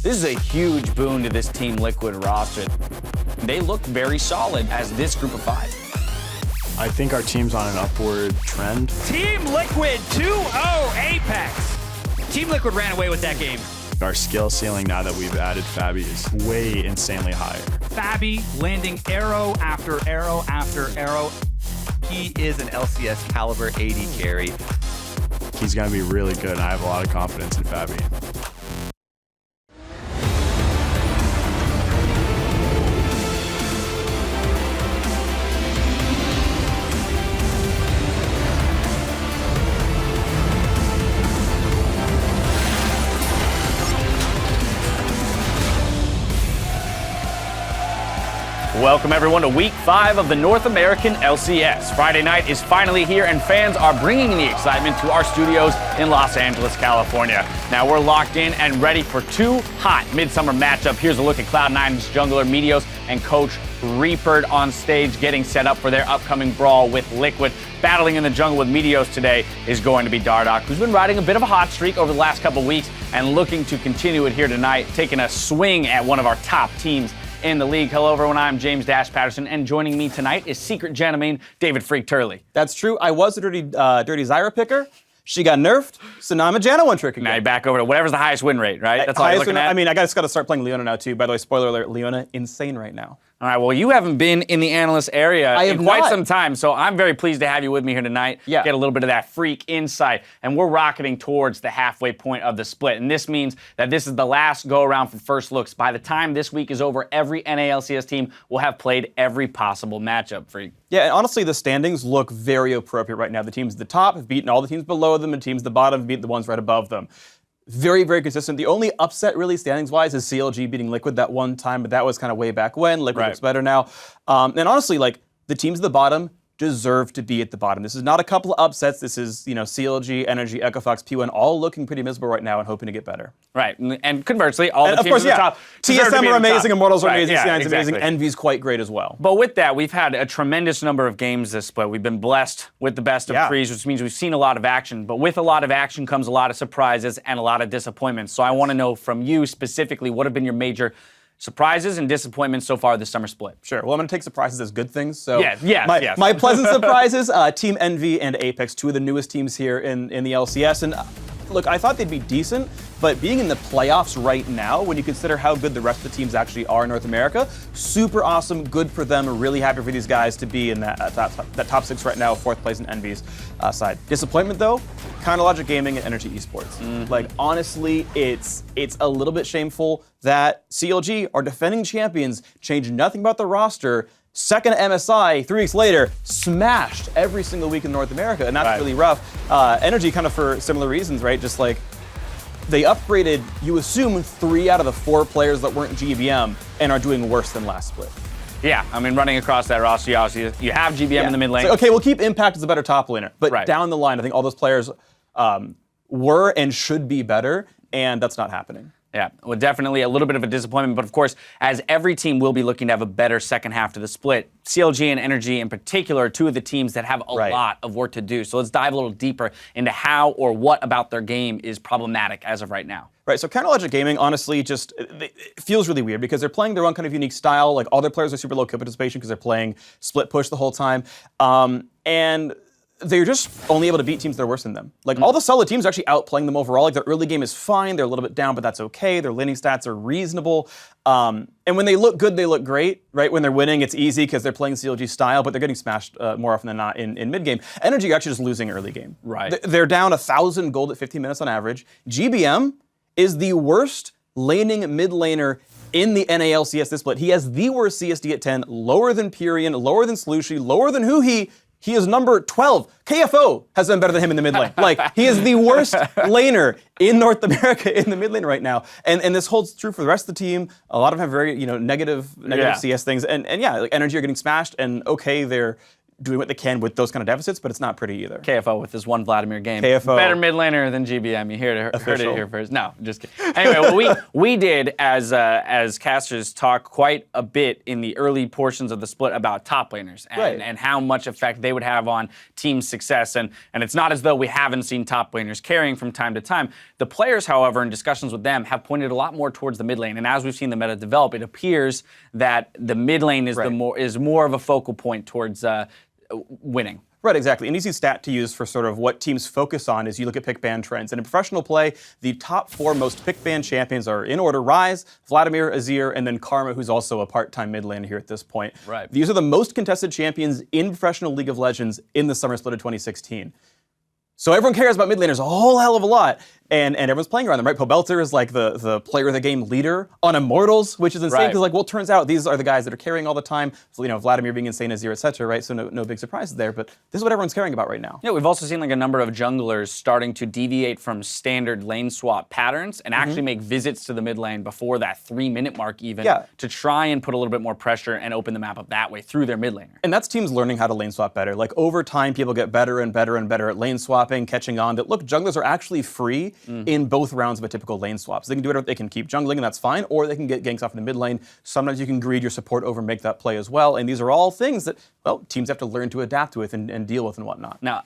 This is a huge boon to this Team Liquid roster. They look very solid as this group of 5. I think our team's on an upward trend. Team Liquid 2-0 Apex. Team Liquid ran away with that game. Our skill ceiling now that we've added Fabi is way insanely higher. Fabi landing arrow after arrow after arrow. He is an LCS caliber AD carry. He's going to be really good, and I have a lot of confidence in Fabi. Welcome everyone to week 5 of the North American LCS. Friday night is finally here and fans are bringing the excitement to our studios in Los Angeles, California. Now we're locked in and ready for 2 hot midsummer matchups. Here's a look at Cloud9's jungler Meteos and Coach Reaper on stage getting set up for their upcoming brawl with Liquid. Battling in the jungle with Meteos today is going to be Dardoch, who's been riding a bit of a hot streak over the last couple weeks and looking to continue it here tonight, taking a swing at one of our top teams in the league. Hello everyone, I'm James Dash Patterson, and joining me tonight is Secret Janna main David Freak Turley. That's true. I was a dirty Zyra picker. She got nerfed, so now I'm a Janna one trick again. Now you're back over to whatever's the highest win rate, right? That's all you're looking at? I mean, I just got to start playing Leona now too. By the way, spoiler alert, Leona insane right now. All right, well, you haven't been in the analyst area in quite some time, so I'm very pleased to have you with me here tonight. Yeah. Get a little bit of that freak insight, and we're rocketing towards the halfway point of the split, and this means that this is the last go-around for first looks. By the time this week is over, every NALCS team will have played every possible matchup, Freak. Yeah, and honestly, the standings look very appropriate right now. The teams at the top have beaten all the teams below them, and teams at the bottom have beaten the ones right above them. Very, very consistent. The only upset, really, standings-wise, is CLG beating Liquid that one time, but that was kind of way back when. Liquid looks better now. And honestly, like, the teams at the bottom deserve to be at the bottom. This is not a couple of upsets. This is, CLG, Energy, Echo Fox, P1, all looking pretty miserable right now and hoping to get better. Right, and conversely, all the teams at the top TSM are amazing, Immortals are amazing, yeah, C9's amazing, Envy's quite great as well. But with that, we've had a tremendous number of games this split. We've been blessed with the best of 3s, which means we've seen a lot of action. But with a lot of action comes a lot of surprises and a lot of disappointments. So I want to know from you specifically, what have been your major surprises and disappointments so far this summer split? Sure. Well, I'm going to take surprises as good things. So yes. My pleasant surprises, Team Envy and Apex, 2 of the newest teams here in the LCS. And look, I thought they'd be decent, but being in the playoffs right now, when you consider how good the rest of the teams actually are in North America, super awesome, good for them. Really happy for these guys to be in that top 6 right now, 4th place in Envy's side. Disappointment though, Logic Gaming and Energy Esports. Like honestly, it's a little bit shameful that CLG, our defending champions, changed nothing about the roster. Second MSI, 3 weeks later, smashed every single week in North America, and that's really rough. Energy, kind of for similar reasons, right? Just like they upgraded, you assume 3 out of the 4 players that weren't GBM and are doing worse than last split. Yeah, I mean, running across that roster, you have GBM in the mid lane. So, okay, we'll keep Impact as a better top laner, but down the line, I think all those players were and should be better, and that's not happening. Yeah, well, definitely a little bit of a disappointment, but of course, as every team will be looking to have a better second half to the split, CLG and Energy in particular are 2 of the teams that have a lot of work to do. So let's dive a little deeper into how or what about their game is problematic as of right now. Right, so Logic Gaming, honestly, it feels really weird because they're playing their own kind of unique style. Like, all their players are super low kill participation because they're playing split push the whole time. And they're just only able to beat teams that are worse than them. Like, all the solid teams are actually outplaying them overall. Like, their early game is fine. They're a little bit down, but that's okay. Their laning stats are reasonable. And when they look good, they look great, right? When they're winning, it's easy because they're playing CLG style, but they're getting smashed more often than not in mid-game. Energy are actually just losing early game. Right. They're down 1,000 gold at 15 minutes on average. GBM is the worst laning mid laner in the NALCS this split. He has the worst CSD at 10, lower than Pyrian, lower than Slushi, lower than Huhi. He is number 12. KFO has done better than him in the mid lane. Like, he is the worst laner in North America in the mid lane right now. And this holds true for the rest of the team. A lot of them have very, negative CS things. And yeah, like Energy are getting smashed, and okay, they're doing what they can with those kind of deficits, but it's not pretty either. KFO with this one Vladimir game. KFO. Better mid laner than GBM. You heard it here first. No, just kidding. Anyway, what we did as casters talk quite a bit in the early portions of the split about top laners and how much effect they would have on team success. And it's not as though we haven't seen top laners carrying from time to time. The players, however, in discussions with them, have pointed a lot more towards the mid lane. And as we've seen the meta develop, it appears that the mid lane is more of a focal point towards winning. Right, exactly. An easy stat to use for sort of what teams focus on is you look at pick ban trends. And in professional play, the top 4 most pick ban champions are in order: Ryze, Vladimir, Azir, and then Karma, who's also a part-time mid laner here at this point. Right. These are the most contested champions in professional League of Legends in the summer split of 2016. So everyone cares about mid laners a whole hell of a lot, and everyone's playing around them, right? Pobelter is like the player of the game leader on Immortals, which is insane because, well, it turns out these are the guys that are carrying all the time. So, Vladimir being insane, Azir, etc., right? So no big surprises there, but this is what everyone's caring about right now. Yeah, we've also seen like a number of junglers starting to deviate from standard lane swap patterns and actually make visits to the mid lane before that 3-minute mark even to try and put a little bit more pressure and open the map up that way through their mid laner. And that's teams learning how to lane swap better. Like over time, people get better and better and better at lane swapping, catching on that, look, junglers are actually free in both rounds of a typical lane swap. So they can do whatever, they can keep jungling and that's fine, or they can get ganks off in the mid lane. Sometimes you can greed your support over and make that play as well. And these are all things that, well, teams have to learn to adapt with and deal with and whatnot. Now,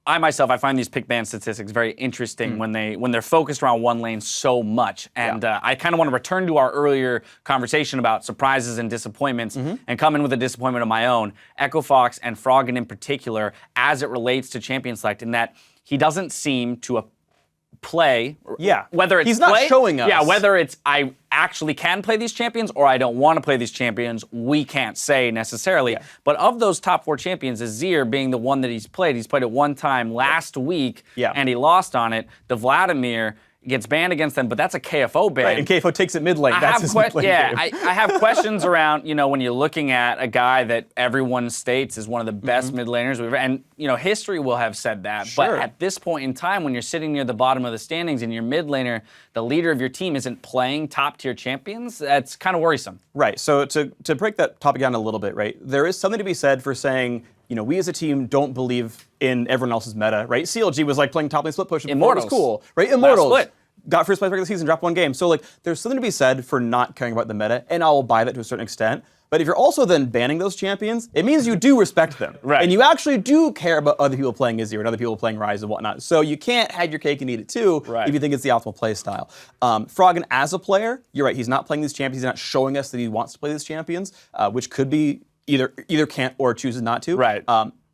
I find these pick ban statistics very interesting when they're focused around one lane so much. And I kind of want to return to our earlier conversation about surprises and disappointments and come in with a disappointment of my own. Echo Fox and Froggen in particular, as it relates to champion select, in that he doesn't seem to play. Whether it's he's not showing us. Yeah, whether it's I actually can play these champions or I don't want to play these champions, we can't say necessarily. Yeah. But of those top 4 champions, Azir being the one that he's played it one time last week and he lost on it. The Vladimir gets banned against them, but that's a KFO ban. Right, and KFO takes it mid lane. That's his mid lane game. I have questions around, when you're looking at a guy that everyone states is one of the best mid laners we've ever, and history will have said that, but at this point in time, when you're sitting near the bottom of the standings and your mid laner, the leader of your team isn't playing top tier champions, that's kind of worrisome. Right, so to break that topic down a little bit, right, there is something to be said for saying, we as a team don't believe in everyone else's meta, right? CLG was like playing top lane split push. Immortals. It was cool, right? Immortals. Last split. Got first place regular season, dropped 1 game. So like, there's something to be said for not caring about the meta, and I will buy that to a certain extent. But if you're also then banning those champions, it means you do respect them. Right. And you actually do care about other people playing Azir and other people playing Ryze and whatnot. So you can't have your cake and eat it too if you think it's the optimal play style. Froggen as a player, you're right, he's not playing these champions, he's not showing us that he wants to play these champions, which could be either can't or chooses not to. Right.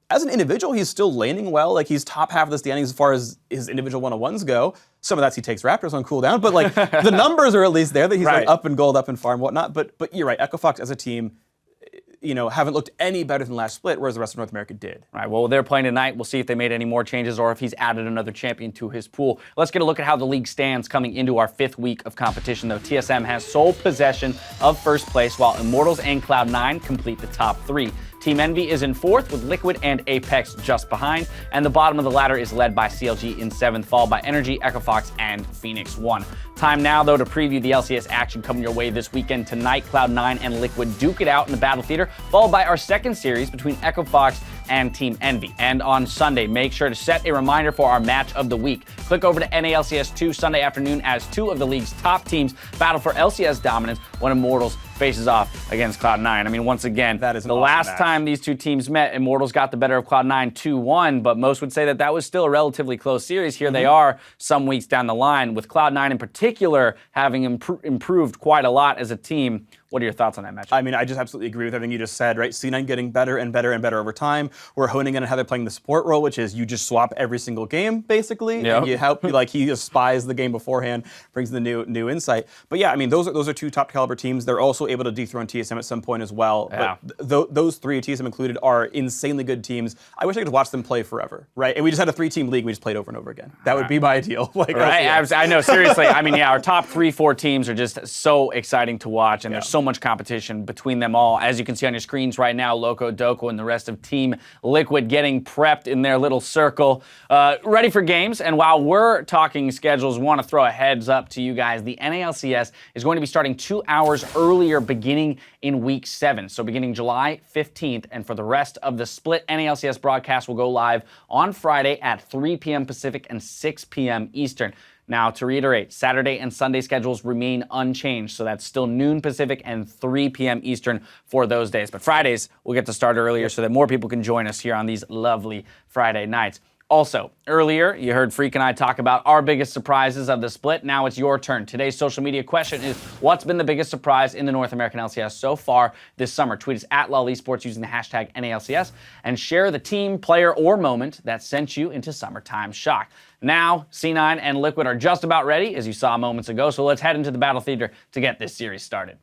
As an individual, he's still laning well. Like, he's top half of the standings as far as his individual one-on-ones go. Some of that's he takes Raptors on cooldown, but like the numbers are at least there that he's like up in gold, up in farm, whatnot. But you're right, Echo Fox as a team, haven't looked any better than last split, whereas the rest of North America did. All right, well, they're playing tonight. We'll see if they made any more changes or if he's added another champion to his pool. Let's get a look at how the league stands coming into our 5th week of competition, though. TSM has sole possession of first place, while Immortals and Cloud9 complete the top 3. Team Envy is in 4th, with Liquid and Apex just behind, and the bottom of the ladder is led by CLG in 7th, followed by Energy, Echo Fox, and Phoenix 1. Time now, though, to preview the LCS action coming your way this weekend. Tonight, Cloud9 and Liquid duke it out in the Battle Theater, followed by our second series between Echo Fox and Team Envy. And on Sunday, make sure to set a reminder for our match of the week. Click over to NALCS 2 Sunday afternoon as 2 of the league's top teams battle for LCS dominance when Immortals faces off against Cloud9. I mean, once again, that is the last time these two teams met, Immortals got the better of Cloud9 2-1, but most would say that that was still a relatively close series. Here they are some weeks down the line, with Cloud9 in particular having improved quite a lot as a team. What are your thoughts on that match? I mean, I just absolutely agree with everything you just said, right? C9 getting better and better and better over time. We're honing in on how they're playing the support role, which is you just swap every single game, basically. Yep. And you help, like, he just spies the game beforehand, brings the new insight. But yeah, I mean, those are 2 top caliber teams. They're also able to dethrone TSM at some point as well. Yeah. But those 3, TSM included, are insanely good teams. I wish I could watch them play forever, right? And we just had a 3-team league we just played over and over again. That would be my ideal. Like, right, I know, seriously. I mean, yeah, our top 3-4 teams are just so exciting to watch, and there's so much competition between them all. As you can see on your screens right now, Loco, Doko, and the rest of Team Liquid getting prepped in their little circle, ready for games. And while we're talking schedules, we want to throw a heads up to you guys. The NALCS is going to be starting 2 hours earlier beginning in week 7. So beginning July 15th, and for the rest of the split, NALCS broadcast will go live on Friday at 3 p.m. Pacific and 6 p.m. Eastern. Now, to reiterate, Saturday and Sunday schedules remain unchanged, so that's still noon Pacific and 3 p.m. Eastern for those days. But Fridays, we'll get to start earlier so that more people can join us here on these lovely Friday nights. Also, earlier, you heard Freak and I talk about our biggest surprises of the split. Now it's your turn. Today's social media question is, what's been the biggest surprise in the North American LCS so far this summer? Tweet us at LOL Esports using the hashtag NALCS and share the team, player, or moment that sent you into summertime shock. Now, C9 and Liquid are just about ready, as you saw moments ago, so let's head into the Battle Theater to get this series started.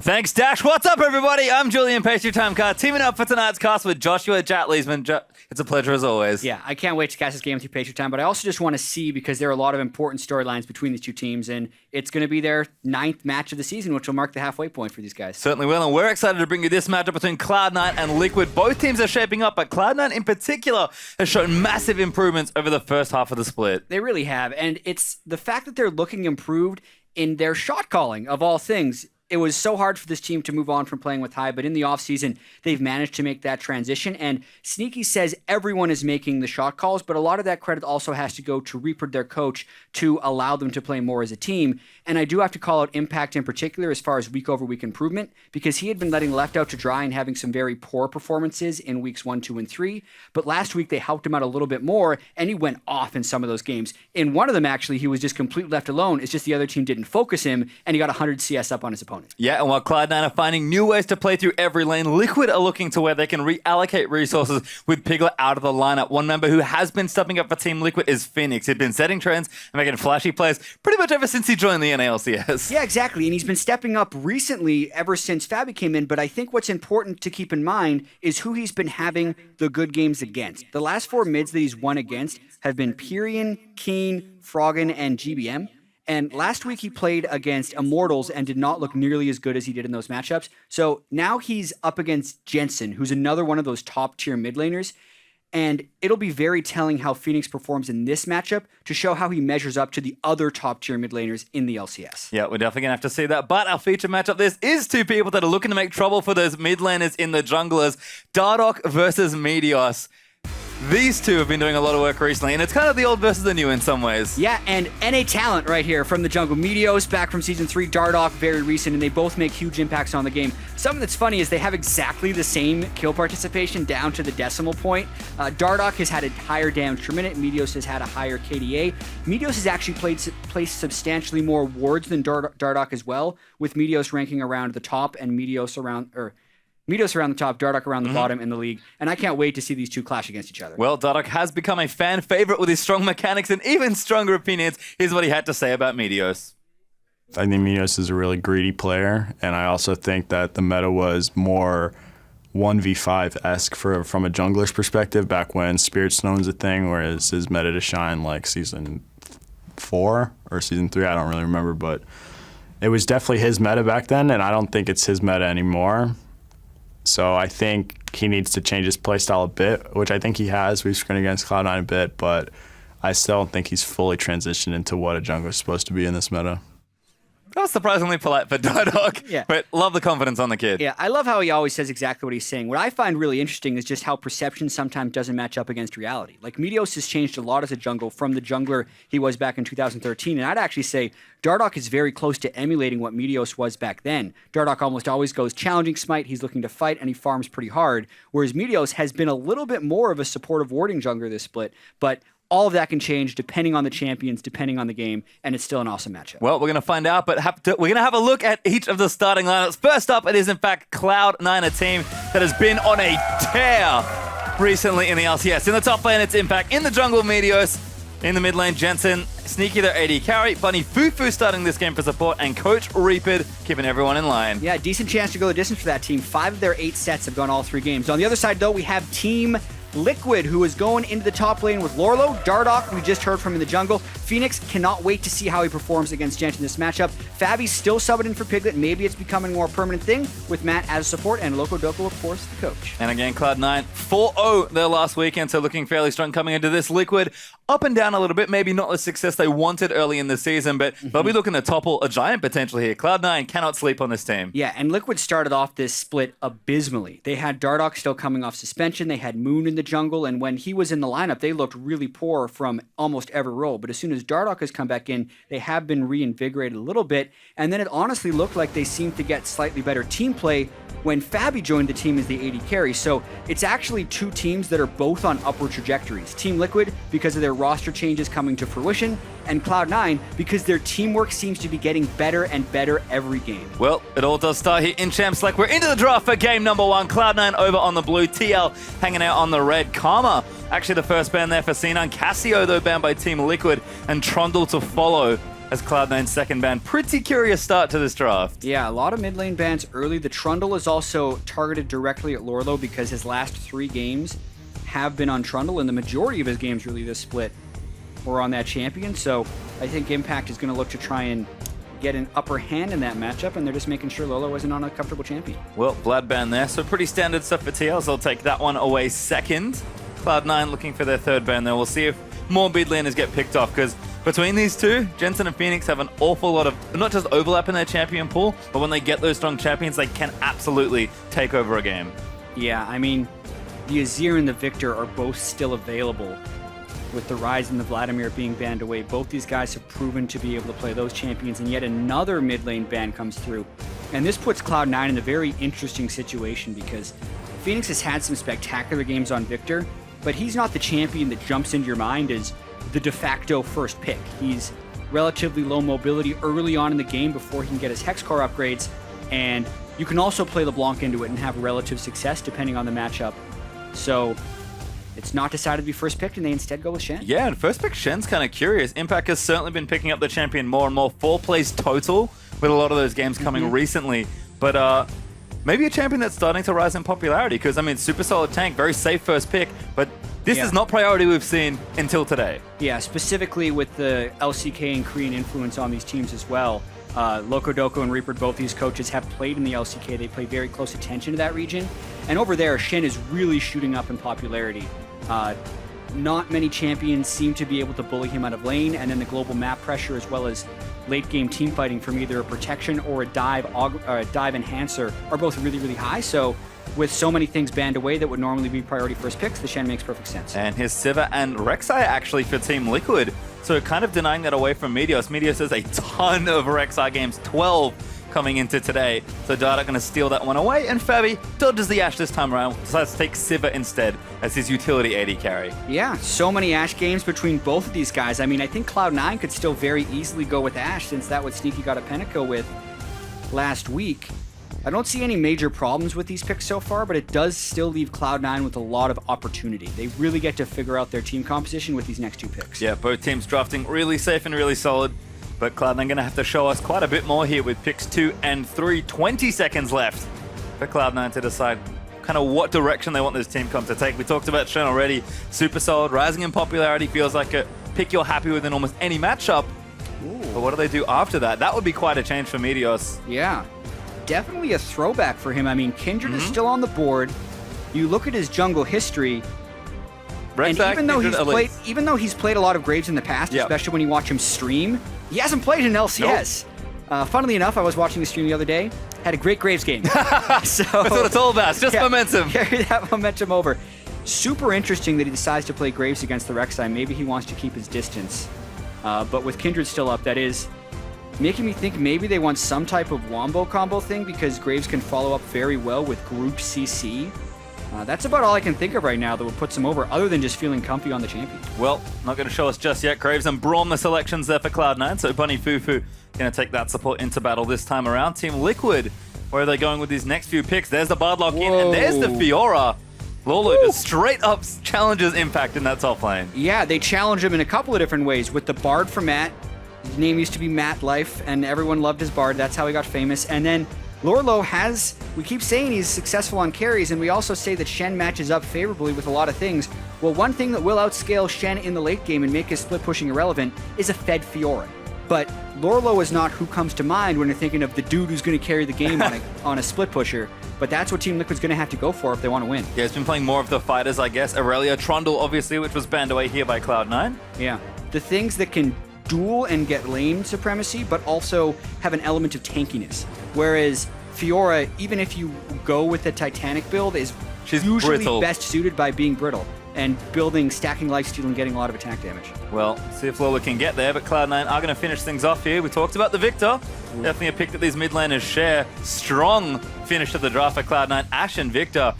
Thanks, Dash. What's up, everybody? I'm Julian Pastry Time Card, teaming up for tonight's cast with Joshua Jack Leesman. It's a pleasure as always. Yeah, I can't wait to cast this game with you, Pastry Time, but I also just want to see, because there are a lot of important storylines between these two teams, and it's going to be their 9th match of the season, which will mark the halfway point for these guys. Certainly will, and we're excited to bring you this matchup between Cloud9 and Liquid. Both teams are shaping up, but Cloud9 in particular has shown massive improvements over the first half of the split. They really have, and it's the fact that they're looking improved in their shot calling, of all things. It was so hard for this team to move on from playing with High, but in the offseason, they've managed to make that transition. And Sneaky says everyone is making the shot calls, but a lot of that credit also has to go to Reaper, their coach, to allow them to play more as a team. And I do have to call out Impact in particular as far as week-over-week improvement, because he had been letting Left out to dry and having some very poor performances in weeks 1, 2, and 3. But last week, they helped him out a little bit more, and he went off in some of those games. In one of them, actually, he was just completely left alone. It's just the other team didn't focus him, and he got 100 CS up on his opponent. Yeah, and while Cloud9 are finding new ways to play through every lane, Liquid are looking to where they can reallocate resources with Piglet out of the lineup. One member who has been stepping up for Team Liquid is Phoenix. He'd been setting trends and making flashy plays pretty much ever since he joined the NALCS. Yeah, exactly, and he's been stepping up recently ever since Fabi came in, but I think what's important to keep in mind is who he's been having the good games against. The last 4 mids that he's won against have been Pyrian, Keen, Froggen, and GBM. And last week he played against Immortals and did not look nearly as good as he did in those matchups. So now he's up against Jensen, who's another one of those top-tier mid laners. And it'll be very telling how Phoenix performs in this matchup to show how he measures up to the other top-tier mid laners in the LCS. Yeah, we're definitely going to have to see that. But our feature matchup, this is 2 people that are looking to make trouble for those mid laners in the junglers. Dardoch versus Meteos. These two have been doing a lot of work recently, and it's kind of the old versus the new in some ways. Yeah, and NA talent right here from the jungle. Meteos back from Season 3, Dardoch very recent, and they both make huge impacts on the game. Something that's funny is they have exactly the same kill participation down to the decimal point. Dardoch has had a higher damage per minute. Meteos has had a higher KDA. Meteos has actually placed substantially more wards than Dardoch as well, with Meteos ranking around the top and Meteos around the top, Dardoch around the bottom in the league, and I can't wait to see these two clash against each other. Well, Dardoch has become a fan favorite with his strong mechanics and even stronger opinions. Here's what he had to say about Meteos. I think Meteos is a really greedy player, and I also think that the meta was more 1v5-esque from a jungler's perspective back when Spirit Stone was a thing, whereas his meta to shine like Season 4 or Season 3, I don't really remember, but it was definitely his meta back then, and I don't think it's his meta anymore. So I think he needs to change his playstyle a bit, which I think he has. We've screened against Cloud9 a bit, but I still don't think he's fully transitioned into what a jungler is supposed to be in this meta. That was surprisingly polite for Dardoch, Yeah. but love the confidence on the kid. Yeah, I love how he always says exactly what he's saying. What I find really interesting is just how perception sometimes doesn't match up against reality. Like, Meteos has changed a lot as a jungle from the jungler he was back in 2013, and I'd actually say Dardoch is very close to emulating what Meteos was back then. Dardoch almost always goes challenging smite, he's looking to fight, and he farms pretty hard, whereas Meteos has been a little bit more of a supportive warding jungler this split, but all of that can change depending on the champions, depending on the game, and it's still an awesome matchup. Well, we're going to find out, but we're going to have a look at each of the starting lineups. First up, it is in fact Cloud9, a team that has been on a tear recently in the LCS. In the top lane, it's Impact. In the jungle, Meteos. In the mid lane, Jensen. Sneaky, their AD carry. Bunny Fufu starting this game for support, and Coach Reaper keeping everyone in line. Yeah, decent chance to go the distance for that team. 5 of their 8 sets have gone all 3 games. On the other side, though, we have Team Liquid, who is going into the top lane with Lorlo. Dardoch, we just heard from in the jungle. Phoenix cannot wait to see how he performs against Gent in this matchup. Fabi's still subbing in for Piglet. Maybe it's becoming a more permanent thing with Matt as support and Loco Doco, of course, the coach. And again, Cloud9 4-0 their last weekend, so looking fairly strong coming into this. Liquid up and down a little bit. Maybe not the success they wanted early in the season, but they'll be looking to topple a giant potentially here. Cloud9 cannot sleep on this team. Yeah, and Liquid started off this split abysmally. They had Dardoch still coming off suspension. They had Moon in the jungle, and when he was in the lineup, they looked really poor from almost every role. But as soon as Dardoch has come back in, they have been reinvigorated a little bit, and then it honestly looked like they seemed to get slightly better team play when Fabi joined the team as the AD carry. So it's actually two teams that are both on upward trajectories. Team Liquid, because of their roster changes coming to fruition, and Cloud9, because their teamwork seems to be getting better and better every game. Well, it all does start here in Champs Select. We're into the draft for game number 1. Cloud9 over on the blue, TL hanging out on the red. Karma, actually the first ban there for Sinan. Cassio, though, banned by Team Liquid, and Trundle to follow as Cloud9's second ban. Pretty curious start to this draft. Yeah, a lot of mid lane bans early. The Trundle is also targeted directly at Lorlo because his last 3 games have been on Trundle, and the majority of his games really this split were on that champion. So I think Impact is going to look to try and get an upper hand in that matchup, and they're just making sure Lolo isn't on a comfortable champion. Well, Vlad ban there, so pretty standard stuff for TLs. I'll take that one away second. Cloud9 looking for their third ban there. We'll see if more mid laners get picked off, because between these two, Jensen and Phoenix have an awful lot of, not just overlap in their champion pool, but when they get those strong champions, they can absolutely take over a game. Yeah, I mean, the Azir and the Victor are both still available. With the Rise and the Vladimir being banned away, both these guys have proven to be able to play those champions, and yet another mid lane ban comes through. And this puts Cloud9 in a very interesting situation because Phoenix has had some spectacular games on Victor, but he's not the champion that jumps into your mind as the de facto first pick. He's relatively low mobility early on in the game before he can get his Hexcore upgrades, and you can also play LeBlanc into it and have relative success depending on the matchup. So it's not decided to be first picked, and they instead go with Shen. Yeah, and first pick Shen's kind of curious. Impact has certainly been picking up the champion more and more. 4 plays total with a lot of those games coming recently. But maybe a champion that's starting to rise in popularity, because, I mean, super solid tank, very safe first pick, but this is not priority we've seen until today. Yeah, specifically with the LCK and Korean influence on these teams as well. Loco Doco and Reaper, both these coaches have played in the LCK. They pay very close attention to that region. And over there, Shen is really shooting up in popularity. Not many champions seem to be able to bully him out of lane, and then the global map pressure as well as late game team fighting from either a protection or a dive enhancer are both really, really high. So with so many things banned away that would normally be priority first picks, the Shen makes perfect sense. And his Sivir and Rek'Sai actually for Team Liquid. So kind of denying that away from Meteos. Meteos has a ton of Rek'Sai games, 12 coming into today. So Data going to steal that one away, and Fabi dodges the Ashe this time around, decides to take Sivir instead as his utility AD carry. Yeah, so many Ashe games between both of these guys. I mean, I think Cloud9 could still very easily go with Ashe, since that what Sneaky got a Penico with last week. I don't see any major problems with these picks so far, but it does still leave Cloud9 with a lot of opportunity. They really get to figure out their team composition with these next 2 picks. Yeah, both teams drafting really safe and really solid. But Cloud9 going to have to show us quite a bit more here with picks 2 and 3. 20 seconds left for Cloud9 to decide kind of what direction they want this team comp to take. We talked about Shen already. Super solid, rising in popularity, feels like a pick you're happy with in almost any matchup. Ooh. But what do they do after that? That would be quite a change for Meteos. Yeah, definitely a throwback for him. I mean, Kindred is still on the board. You look at his jungle history, and even though he's played a lot of Graves in the past, especially when you watch him stream, he hasn't played in LCS. Nope. Funnily enough, I was watching the stream the other day, had a great Graves game. So that's what it's all about, just momentum. Carry that momentum over. Super interesting that he decides to play Graves against the Rek'Sai. Maybe he wants to keep his distance. But with Kindred still up, that is making me think maybe they want some type of Wombo combo thing, because Graves can follow up very well with group CC. That's about all I can think of right now that would put some over, other than just feeling comfy on the champion. Well, not going to show us just yet. Graves and Braum the selections there for Cloud9, so Bunny Fufu going to take that support into battle this time around. Team Liquid, where are they going with these next few picks? There's the Bardlock in, and there's the Fiora. Lolo just straight up challenges Impact in that top lane. Yeah, they challenge him in a couple of different ways. With the Bard for Matt, his name used to be Matt Life, and everyone loved his Bard. That's how he got famous. And then Lorlo has, we keep saying he's successful on carries, and we also say that Shen matches up favorably with a lot of things. Well, one thing that will outscale Shen in the late game and make his split pushing irrelevant is a fed Fiora. But Lorlo is not who comes to mind when you're thinking of the dude who's going to carry the game on a split pusher. But that's what Team Liquid's going to have to go for if they want to win. Yeah, he's been playing more of the fighters, I guess. Aurelia, Trundle, obviously, which was banned away here by Cloud9. Yeah. The things that can duel and get lane supremacy, but also have an element of tankiness. Whereas Fiora, even if you go with the Titanic build, is She's usually brittle. best suited by being brittle and stacking lifesteal and getting a lot of attack damage. Well, see if Lola can get there, but Cloud9 are going to finish things off here. We talked about the Victor. Definitely a pick that these mid laners share. Strong finish to the draft for Cloud9. Ashe and Victor.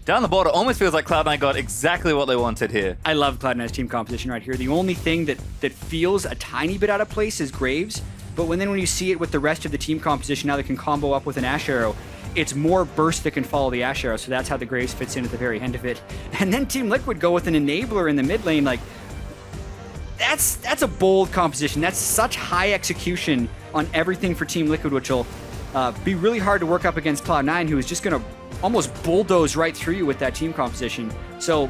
Down the border, almost feels like Cloud9 got exactly what they wanted here. I love Cloud9's team composition right here. The only thing that feels a tiny bit out of place is Graves, but when you see it with the rest of the team composition, now they can combo up with an Ashe Arrow, it's more burst that can follow the Ashe Arrow, so that's how the Graves fits in at the very end of it. And then Team Liquid go with an enabler in the mid lane, like, that's a bold composition. That's such high execution on everything for Team Liquid, which will be really hard to work up against Cloud9, who is just going to almost bulldoze right through you with that team composition. So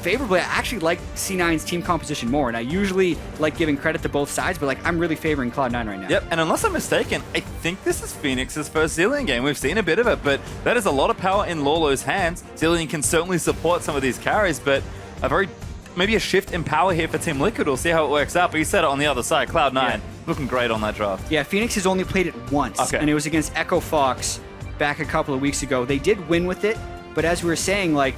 favorably, I actually like C9's team composition more, and I usually like giving credit to both sides, but like I'm really favoring Cloud9 right now. Yep, and unless I'm mistaken, I think this is Phoenix's first Zilean game. We've seen a bit of it, but that is a lot of power in Lolo's hands. Zilean can certainly support some of these carries, but maybe a shift in power here for Team Liquid. We'll see how it works out, but you said it on the other side. Cloud9 looking great on that draft. Yeah, Phoenix has only played it once, and it was against Echo Fox back a couple of weeks ago. They did win with it, but as we were saying, like,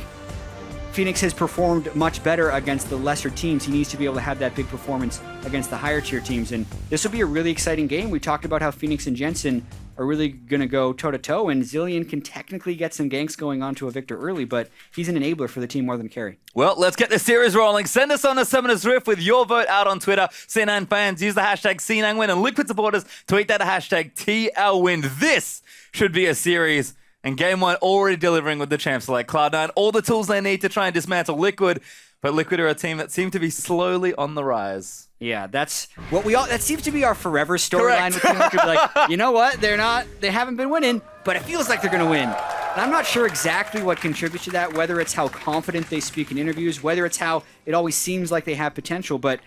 Phoenix has performed much better against the lesser teams. He needs to be able to have that big performance against the higher tier teams, and this will be a really exciting game. We talked about how Phoenix and Jensen are really going to go toe-to-toe, and Zilean can technically get some ganks going onto a Victor early, but he's an enabler for the team more than a carry. Well, let's get the series rolling. Send us on a Summoner's Rift with your vote out on Twitter. C9 fans, use the hashtag C9win, and Liquid supporters, tweet that hashtag TLWin. This should be a series. And Game 1 already delivering with the champs like Cloud9. All the tools they need to try and dismantle Liquid. But Liquid are a team that seem to be slowly on the rise. Yeah, that's what that seems to be our forever storyline with Team Liquid. Like, you know what? They haven't been winning, but it feels like they're going to win. And I'm not sure exactly what contributes to that, whether it's how confident they speak in interviews, whether it's how it always seems like they have potential, but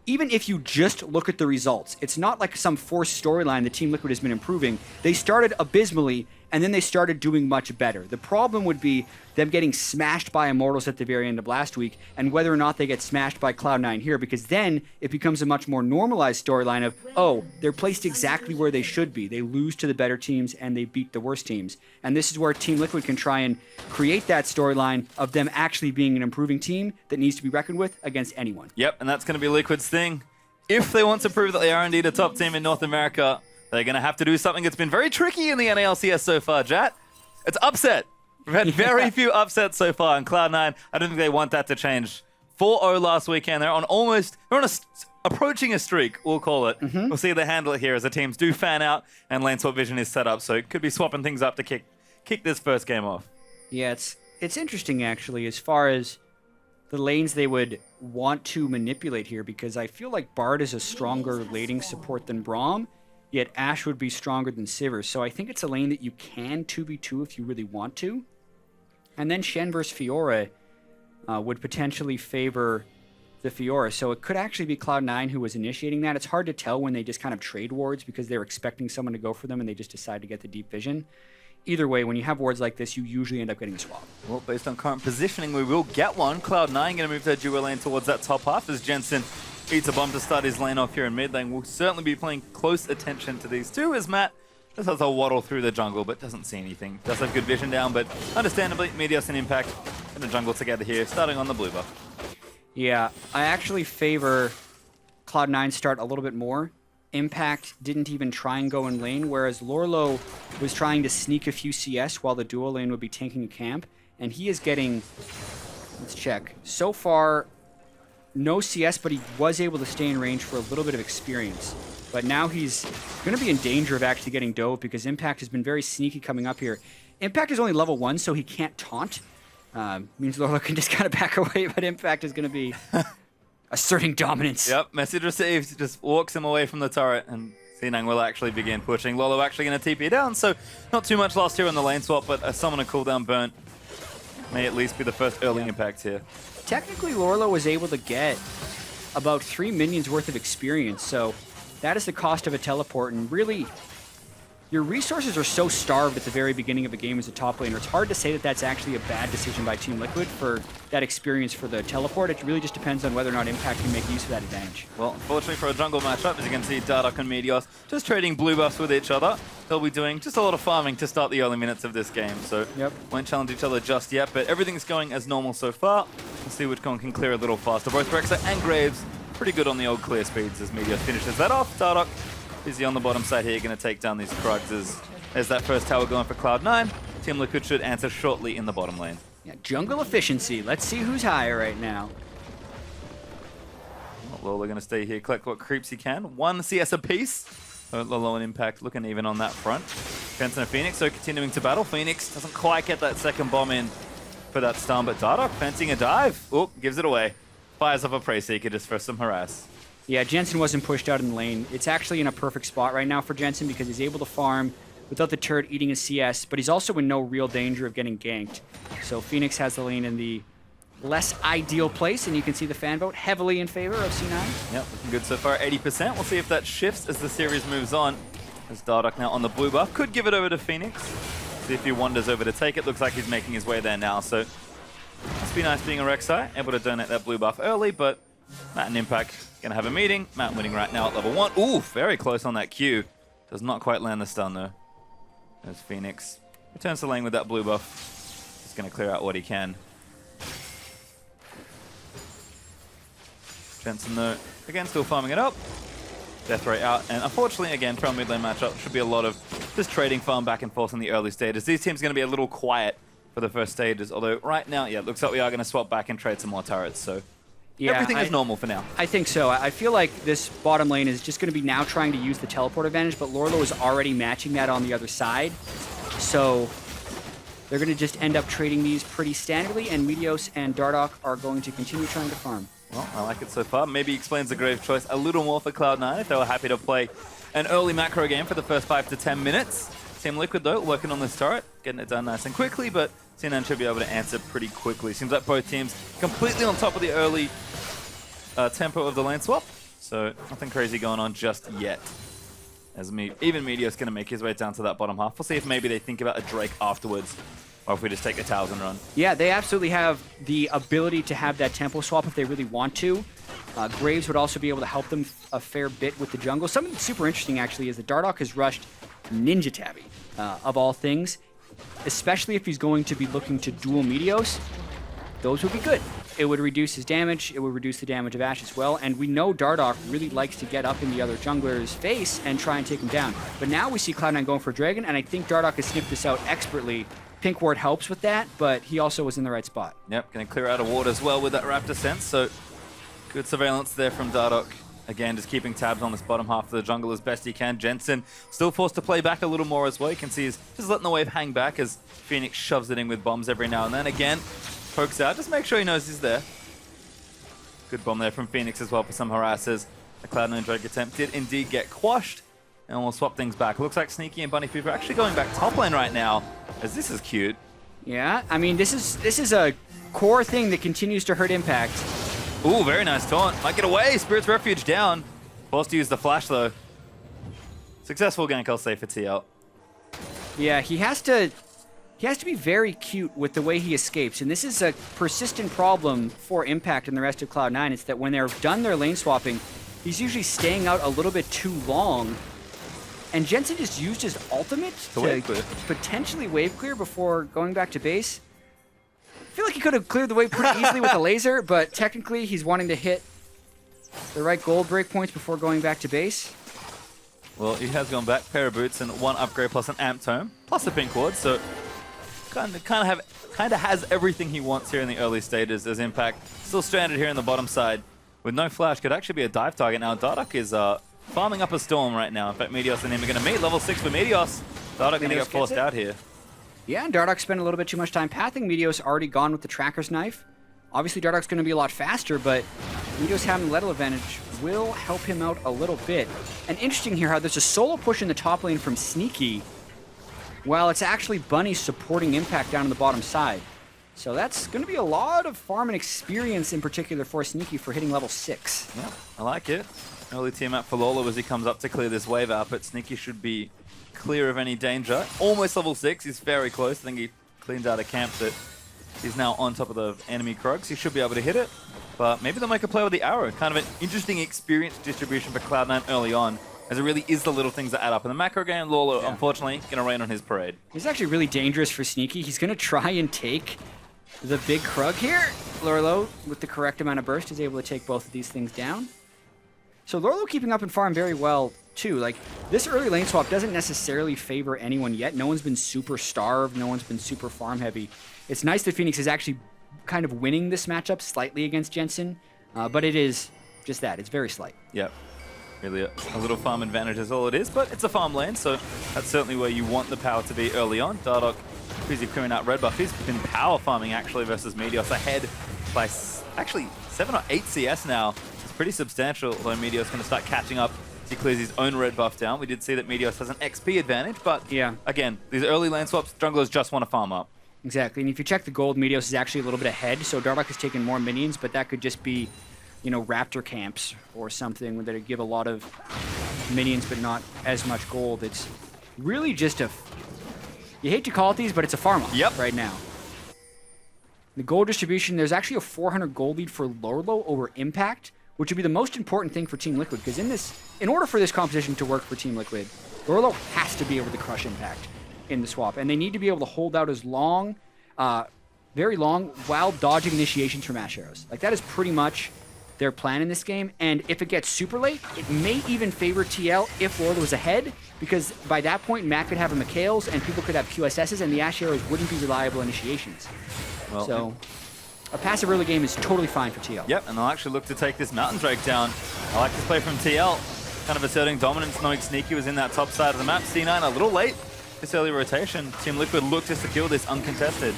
even if you just look at the results, it's not like some forced storyline that Team Liquid has been improving. They started abysmally, and then they started doing much better. The problem would be them getting smashed by Immortals at the very end of last week, and whether or not they get smashed by Cloud9 here, because then it becomes a much more normalized storyline of, oh, they're placed exactly where they should be. They lose to the better teams, and they beat the worst teams. And this is where Team Liquid can try and create that storyline of them actually being an improving team that needs to be reckoned with against anyone. Yep, and that's going to be Liquid's thing. If they want to prove that they are indeed a top team in North America, they're going to have to do something that's been very tricky in the NALCS so far, Jat. It's upset. We've had very few upsets so far, and Cloud9, I don't think they want that to change. 4-0 last weekend. They're approaching a streak, we'll call it. We'll see they handle it here as the teams do fan out and lane swap vision is set up, so it could be swapping things up to kick this first game off. Yeah, it's interesting, actually, as far as the lanes they would want to manipulate here, because I feel like Bard is a stronger laning support than Braum, yet Ashe would be stronger than Sivir. So I think it's a lane that you can 2v2 if you really want to. And then Shen versus Fiora would potentially favor the Fiora. So it could actually be Cloud9 who was initiating that. It's hard to tell when they just kind of trade wards because they're expecting someone to go for them and they just decide to get the deep vision. Either way, when you have wards like this, you usually end up getting a swap. Well, based on current positioning, we will get one. Cloud9 going to move their duo lane towards that top half as Jensen eats a bomb to start his lane off here in mid lane. We'll certainly be paying close attention to these two as Matt just has a waddle through the jungle, but doesn't see anything. Does have good vision down, but understandably, Meteos and Impact in the jungle together here, starting on the blue buff. Yeah, I actually favor Cloud9 start a little bit more. Impact didn't even try and go in lane, whereas Lorlo was trying to sneak a few CS while the duo lane would be tanking a camp, and he is getting, let's check, so far no CS, but he was able to stay in range for a little bit of experience. But now he's going to be in danger of actually getting dove because Impact has been very sneaky coming up here. Impact is only level 1, so he can't taunt. Means Lorlo can just kind of back away, but Impact is going to be asserting dominance. Yep, message received. Just walks him away from the turret, and C9 will actually begin pushing. Lolo actually going to TP down, so not too much lost here on the lane swap, but a summoner cooldown burnt may at least be the first early impact here. Technically, Lorlo was able to get about 3 minions worth of experience, so That is the cost of a teleport, and really, your resources are so starved at the very beginning of a game as a top laner. It's hard to say that that's actually a bad decision by Team Liquid for that experience for the teleport. It really just depends on whether or not Impact can make use of that advantage. Well, unfortunately for a jungle matchup, as you can see, Dardoch and Meteos just trading blue buffs with each other. They'll be doing just a lot of farming to start the early minutes of this game, so won't challenge each other just yet, but everything's going as normal so far. We'll see which one can clear a little faster. Both Rexa and Graves pretty good on the old clear speeds as Meteos finishes that off. Dardoch busy on the bottom side here, going to take down these Krugs as that first tower going for Cloud9. Team Liquid should answer shortly in the bottom lane. Yeah, jungle efficiency. Let's see who's higher right now. Well, they're going to stay here, collect what creeps he can. 1 CS apiece. Low on impact, looking even on that front. Jensen and Phoenix, so continuing to battle. Phoenix doesn't quite get that second bomb in for that stun, but Dardoch fancying a dive. Oh, gives it away. Fires off a Prey Seeker just for some harass. Yeah, Jensen wasn't pushed out in the lane. It's actually in a perfect spot right now for Jensen because he's able to farm without the turret eating a CS, but he's also in no real danger of getting ganked. So Phoenix has the lane in the less ideal place, and you can see the fan vote heavily in favor of C9. Yep, looking good so far, 80%. We'll see if that shifts as the series moves on. As Dardoch now on the blue buff, could give it over to Phoenix. See if he wanders over to take it. Looks like he's making his way there now, so must be nice being a Rek'Sai, able to donate that blue buff early, but Matt and Impact gonna have a meeting. Matt winning right now at level 1. Ooh, very close on that Q. Does not quite land the stun though. There's Phoenix. Returns to lane with that blue buff. He's gonna clear out what he can. Jensen though, again still farming it up. Death rate out, and unfortunately again for our mid lane matchup should be a lot of just trading farm back and forth in the early stages. These teams are gonna be a little quiet for the first stages, although right now, yeah, it looks like we are gonna swap back and trade some more turrets, so yeah, everything is normal for now. I think so. I feel like this bottom lane is just going to be now trying to use the teleport advantage, but Lorlo is already matching that on the other side. So they're going to just end up trading these pretty standardly, and Meteos and Dardoch are going to continue trying to farm. Well, I like it so far. Maybe explains the Grave choice a little more for Cloud9 if they were happy to play an early macro game for the first 5 to 10 minutes. Team Liquid, though, working on this turret, getting it done nice and quickly, but C9 should be able to answer pretty quickly. Seems like both teams completely on top of the early tempo of the lane swap, so nothing crazy going on just yet. As even Meteos going to make his way down to that bottom half. We'll see if maybe they think about a Drake afterwards, or if we just take the towers and run. Yeah, they absolutely have the ability to have that tempo swap if they really want to. Graves would also be able to help them a fair bit with the jungle. Something super interesting, actually, is that Dardoch has rushed Ninja Tabby, of all things, especially if he's going to be looking to duel Meteos. Those would be good. It would reduce his damage, it would reduce the damage of Ashe as well, and we know Dardoch really likes to get up in the other jungler's face and try and take him down. But now we see Cloud9 going for a Dragon, and I think Dardoch has sniffed this out expertly. Pink Ward helps with that, but he also was in the right spot. Yep, going to clear out a ward as well with that Raptor sense, so good surveillance there from Dardoch. Again, just keeping tabs on this bottom half of the jungle as best he can. Jensen still forced to play back a little more as well. You can see he's just letting the wave hang back as Phoenix shoves it in with bombs every now and then. Again, pokes out, just make sure he knows he's there. Good bomb there from Phoenix as well for some harasses. The Cloud9 Drake attempt did indeed get quashed. And we'll swap things back. Looks like Sneaky and Bunny Fever are actually going back top lane right now, as this is cute. Yeah, I mean, this is a core thing that continues to hurt Impact. Ooh, very nice taunt. Might get away. Spirit's Refuge down. Forced to use the flash, though. Successful gank, I'll say, for TL. Yeah, he has to be very cute with the way he escapes, and this is a persistent problem for Impact and the rest of Cloud9. It's that when they're done their lane swapping, he's usually staying out a little bit too long, and Jensen just used his ultimate to potentially wave clear before going back to base. I feel like he could have cleared the way pretty easily with a laser, but technically he's wanting to hit the right gold breakpoints before going back to base. Well, he has gone back. Pair of boots and 1 upgrade plus an amp tome, plus a pink ward, so kind of has everything he wants here in the early stages as Impact still stranded here in the bottom side with no flash. Could actually be a dive target now. Dardoch is farming up a storm right now. In fact, Meteos and him are going to meet. Level 6 for Meteos. Dardoch going to get forced out here. Yeah, and Dardoch spent a little bit too much time pathing. Meteos already gone with the Tracker's Knife. Obviously, Dardoch's going to be a lot faster, but Meteos having the Lettal advantage will help him out a little bit. And interesting here how there's a solo push in the top lane from Sneaky, while it's actually Bunny supporting Impact down on the bottom side. So that's going to be a lot of farm and experience in particular for Sneaky for hitting level 6. Yeah, I like it. Early team up for Lola as he comes up to clear this wave out, but Sneaky should be clear of any danger. Almost level 6, he's very close. I think he cleans out a camp that he's now on top of the enemy Krugs. He should be able to hit it, but maybe they'll make a play with the arrow. Kind of an interesting experience distribution for Cloud9 early on, as it really is the little things that add up. In the macro game, Lola, unfortunately, going to rain on his parade. He's actually really dangerous for Sneaky. He's going to try and take the big Krug here. Lorlo, with the correct amount of burst, is able to take both of these things down. So Lorlo keeping up in farm very well, too. Like, this early lane swap doesn't necessarily favor anyone yet. No one's been super starved. No one's been super farm heavy. It's nice that Phoenix is actually kind of winning this matchup slightly against Jensen, but it is just that. It's very slight. Yep. Really a little farm advantage is all it is, but it's a farm lane, so that's certainly where you want the power to be early on. Dardoch busy clearing out red buff. He's been power farming actually versus Meteos, ahead by actually 7 or 8 CS now. It's pretty substantial, although Meteos going to start catching up as he clears his own red buff down. We did see that Meteos has an XP advantage, but again, these early lane swaps, junglers just want to farm up. Exactly, and if you check the gold, Meteos is actually a little bit ahead, so Dardoch has taken more minions, but that could just be, you know, raptor camps or something that give a lot of minions but not as much gold. It's really just a... You hate to call it these, but it's a farm off right now. The gold distribution, there's actually a 400 gold lead for Lorlo over Impact, which would be the most important thing for Team Liquid, because in order for this composition to work for Team Liquid, Lorlo has to be able to crush Impact in the swap, and they need to be able to hold out as long, very long, while dodging initiations from Ash Arrows. Like, that is pretty much their plan in this game, and if it gets super late, it may even favor TL if Lorlo was ahead, because by that point, Matt could have a Mikhails, and people could have QSSs, and the Ash Arrows wouldn't be reliable initiations. Well, so, a passive early game is totally fine for TL. Yep, and they'll actually look to take this Mountain Drake down. I like this play from TL, kind of asserting dominance, knowing Sneaky was in that top side of the map. C9 a little late this early rotation. Team Liquid looked to secure this uncontested.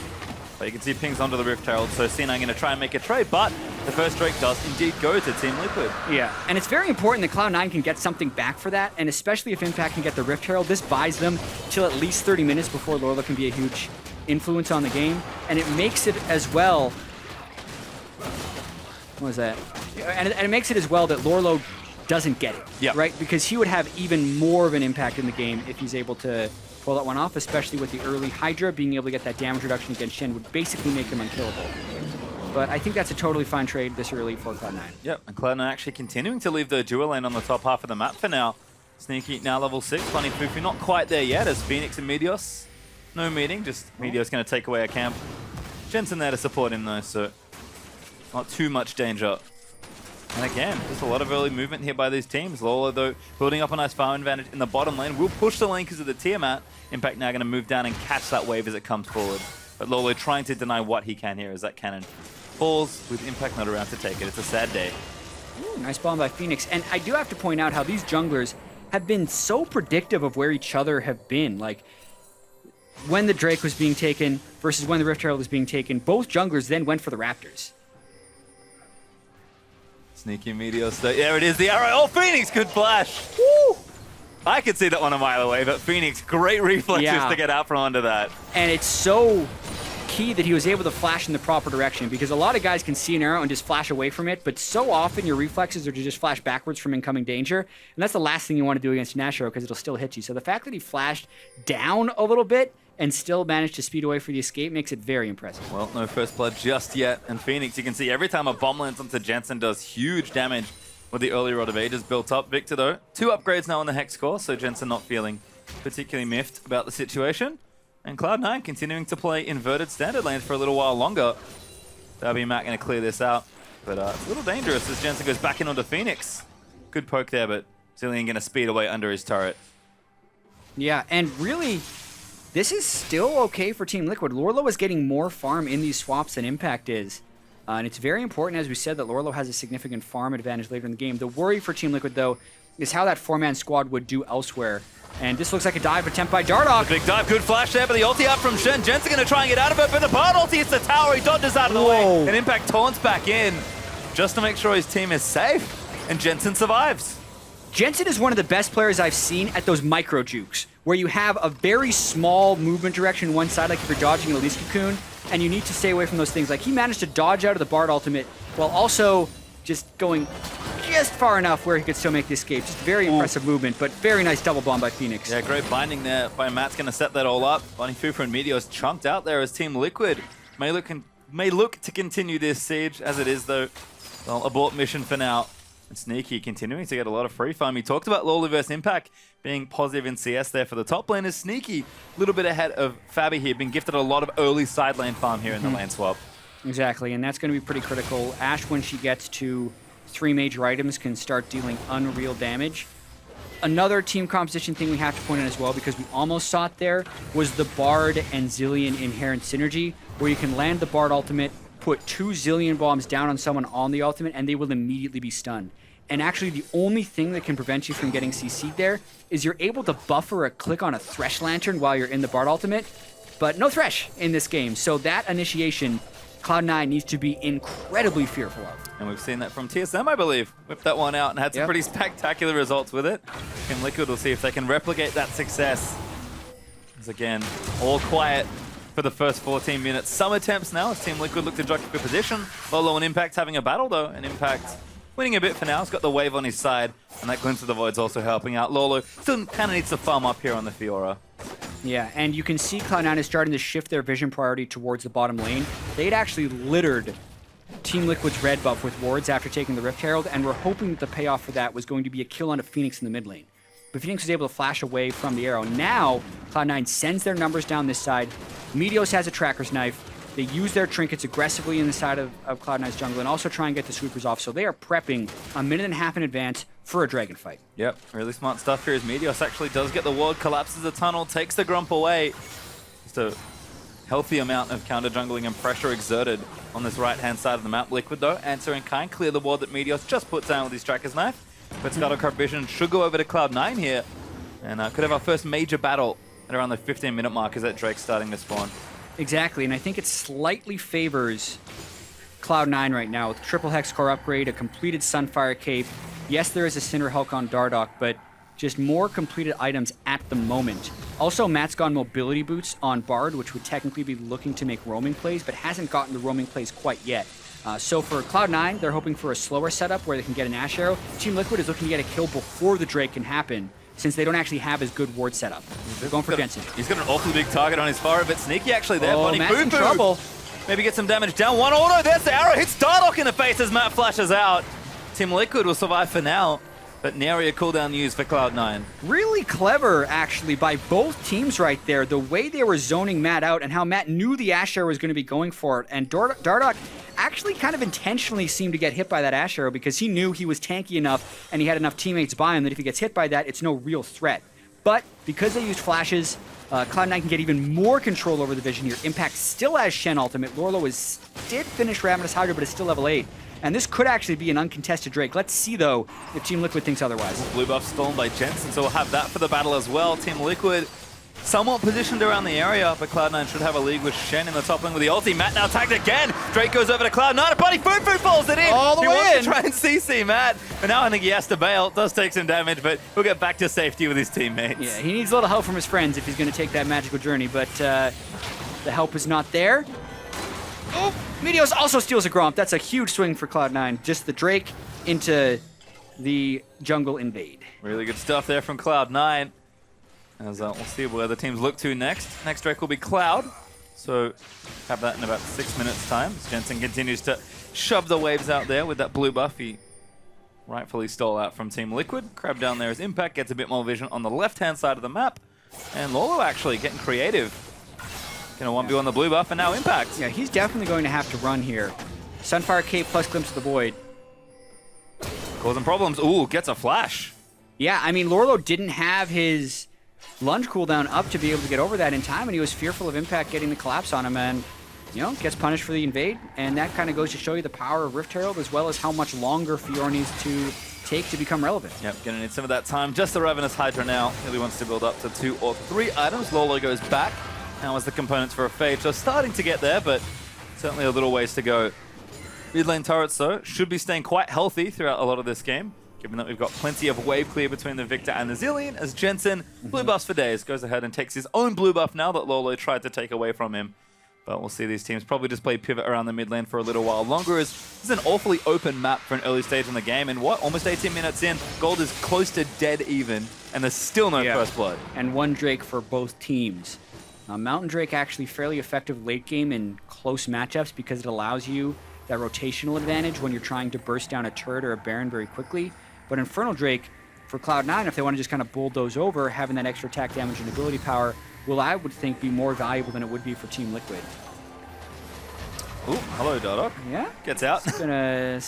But you can see pings onto the Rift Herald, so C9 going to try and make a trade, but the first Drake does indeed go to Team Liquid. Yeah, and it's very important that Cloud9 can get something back for that, and especially if Impact can get the Rift Herald, this buys them till at least 30 minutes before Lorlo can be a huge influence on the game, and it makes it as well... What was that? And it makes it as well that Lorlo doesn't get it, right? Because he would have even more of an impact in the game if he's able to pull that one off, especially with the early Hydra. Being able to get that damage reduction against Shen would basically make him unkillable. But I think that's a totally fine trade this early for Cloud9. Yep, and Cloud9 actually continuing to leave the dual lane on the top half of the map for now. Sneaky now level 6, Funny Foofy not quite there yet as Phoenix and Meteos. No meeting, just Meteos going to take away a camp. Jensen there to support him though, so not too much danger. And again, just a lot of early movement here by these teams. Lola, though, building up a nice farm advantage in the bottom lane. Will push the lane because of the Tiamat. Impact now going to move down and catch that wave as it comes forward. But Lolo trying to deny what he can here as that cannon falls with Impact not around to take it. It's a sad day. Ooh, nice bomb by Phoenix. And I do have to point out how these junglers have been so predictive of where each other have been. Like, when the Drake was being taken versus when the Rift Herald was being taken, both junglers then went for the Raptors. Sneaky Meteos. There it is, the arrow. Oh, Phoenix, good flash. Woo! I could see that one a mile away, but Phoenix, great reflexes to get out from under that. And it's so key that he was able to flash in the proper direction, because a lot of guys can see an arrow and just flash away from it, but so often your reflexes are to just flash backwards from incoming danger, and that's the last thing you want to do against an Ash Arrow because it'll still hit you. So the fact that he flashed down a little bit and still managed to speed away for the escape makes it very impressive. Well, no first blood just yet. And Phoenix, you can see every time a bomb lands onto Jensen does huge damage with the early Rod of Ages built up. Victor, though, 2 upgrades now on the Hex core, so Jensen not feeling particularly miffed about the situation. And Cloud9 continuing to play inverted standard lanes for a little while longer. Darby and Matt going to clear this out. But it's a little dangerous as Jensen goes back in onto Phoenix. Good poke there, but Zillion going to speed away under his turret. Yeah, and really, this is still okay for Team Liquid. Lorlo is getting more farm in these swaps than Impact is. And it's very important, as we said, that Lorlo has a significant farm advantage later in the game. The worry for Team Liquid, though, is how that 4-man squad would do elsewhere. And this looks like a dive attempt by Dardoch. Big dive, good flash there, but the ulti out from Shen. Jensen going to try and get out of it, but the Bard ulti hits the tower. He dodges out of the way, and Impact taunts back in just to make sure his team is safe, and Jensen survives. Jensen is one of the best players I've seen at those micro jukes, where you have a very small movement direction one side, like if you're dodging an Elise Cocoon, and you need to stay away from those things. Like, he managed to dodge out of the Bard ultimate while also just going just far enough where he could still make the escape. Just very impressive movement, but very nice double bomb by Phoenix. Yeah, great binding there by Matt's going to set that all up. Bunny Fufu and Meteor's chunked out there as Team Liquid may look to continue this siege. As it is, though, well, abort mission for now. And Sneaky continuing to get a lot of free farm. He talked about Lawler versus Impact being positive in CS there for the top lane. Is Sneaky a little bit ahead of Fabi here, been gifted a lot of early side lane farm here in the lane swap. Exactly, and that's going to be pretty critical. Ashe, when she gets to 3 major items, can start dealing unreal damage. Another team composition thing we have to point out as well, because we almost saw it there, was the Bard and Zillion inherent synergy, where you can land the Bard ultimate, put 2 Zillion bombs down on someone on the ultimate, and they will immediately be stunned. And actually, the only thing that can prevent you from getting CC'd there is you're able to buffer a click on a Thresh Lantern while you're in the Bard ultimate, but no Thresh in this game. So that initiation, Cloud9 needs to be incredibly fearful of. And we've seen that from TSM, I believe. Whipped that one out and had some pretty spectacular results with it. Team Liquid will see if they can replicate that success. As again, all quiet for the first 14 minutes. Some attempts now as Team Liquid look to jockey for position. Lolo and Impact having a battle though, and Impact winning a bit for now. He's got the wave on his side, and that Glimpse of the Void's also helping out. Lolo still kind of needs to farm up here on the Fiora. Yeah, and you can see Cloud9 is starting to shift their vision priority towards the bottom lane. They'd actually littered Team Liquid's red buff with wards after taking the Rift Herald, and we're hoping that the payoff for that was going to be a kill on a Phoenix in the mid lane. But Phoenix was able to flash away from the arrow. Now, Cloud9 sends their numbers down this side. Meteos has a Tracker's Knife. They use their trinkets aggressively in the side of Cloud9's jungle and also try and get the sweepers off. So they are prepping a minute and a half in advance for a dragon fight. Yep, really smart stuff here as Meteos actually does get the ward, collapses the tunnel, takes the Grump away. Just a healthy amount of counter jungling and pressure exerted on this right-hand side of the map. Liquid, though, answering kind, clear the ward that Meteos just put down with his Tracker's Knife. But Scuttlecraft Vision should go over to Cloud9 here. And could have our first major battle at around the 15-minute mark as that Drake's starting to spawn. Exactly, and I think it slightly favors Cloud9 right now with triple Hex Core upgrade, a completed Sunfire Cape. Yes, there is a Cinder Hulk on Dardoch, but just more completed items at the moment. Also, Matt's gone mobility boots on Bard, which would technically be looking to make roaming plays, but hasn't gotten the roaming plays quite yet. So for Cloud9, they're hoping for a slower setup where they can get an Ash Arrow. Team Liquid is looking to get a kill before the Drake can happen, since they don't actually have as good ward setup. They're going for Jensen. He's got an awfully big target on his forehead, but Sneaky actually there. Oh, Matt's in trouble. Maybe get some damage down. One auto, there's the arrow. Hits Dardoch in the face as Matt flashes out. Team Liquid will survive for now, but nary a cooldown used for Cloud9. Really clever, actually, by both teams right there. The way they were zoning Matt out and how Matt knew the Ash Arrow was going to be going for it. And Dardoch actually kind of intentionally seemed to get hit by that Ash Arrow because he knew he was tanky enough and he had enough teammates by him that if he gets hit by that, it's no real threat. But because they used flashes, Cloud9 can get even more control over the vision here. Impact still has Shen ultimate. Lorlo did finish Ravenous Hydra, but is still level 8. And this could actually be an uncontested Drake. Let's see, though, if Team Liquid thinks otherwise. Blue buff stolen by Jensen, so we'll have that for the battle as well. Team Liquid somewhat positioned around the area, but Cloud9 should have a league with Shen in the top lane with the ulti. Matt now tagged again. Drake goes over to Cloud9. A buddy Fufu falls it in. All the he way wants in. to try and CC Matt, but now I think he has to bail. Does take some damage, but he'll get back to safety with his teammates. Yeah, he needs a little help from his friends if he's going to take that magical journey, but the help is not there. Oh, Meteos also steals a Gromp. That's a huge swing for Cloud9. Just the Drake into the jungle invade. Really good stuff there from Cloud9. As we'll see where the teams look to next. Next Drake will be Cloud. So have that in about 6 minutes time. As Jensen continues to shove the waves out there with that blue buff he rightfully stole out from Team Liquid. Crab down there as Impact gets a bit more vision on the left-hand side of the map. And Lolo actually getting creative. Gonna 1v1 the blue buff and now Impact. Yeah, he's definitely going to have to run here. Sunfire Cape plus Glimpse of the Void. Causing problems. Ooh, gets a flash. Yeah, I mean, Lorlo didn't have his lunge cooldown up to be able to get over that in time, and he was fearful of Impact getting the collapse on him, and, you know, gets punished for the invade, and that kind of goes to show you the power of Rift Herald, as well as how much longer Fiora needs to take to become relevant. Yep, gonna need some of that time. Just the Ravenous Hydra now. Really wants to build up to 2 or 3 items. Lolo goes back. Now as the components for a fade, so starting to get there, but certainly a little ways to go. Mid lane turrets, though, should be staying quite healthy throughout a lot of this game, given that we've got plenty of wave clear between the Victor and the Zillion, as Jensen, blue buffs for days, goes ahead and takes his own blue buff now that Lolo tried to take away from him. But we'll see these teams probably just play pivot around the mid lane for a little while longer, as this is an awfully open map for an early stage in the game. And what, almost 18 minutes in, Gold is close to dead even, and there's still no first blood. And one Drake for both teams. Mountain Drake actually fairly effective late game in close matchups because it allows you that rotational advantage when you're trying to burst down a turret or a Baron very quickly. But Infernal Drake, for Cloud9, if they want to just kind of bulldoze over, having that extra attack damage and ability power, will, I would think, be more valuable than it would be for Team Liquid. Ooh, hello, Dardok. Yeah. Gets out. Just gonna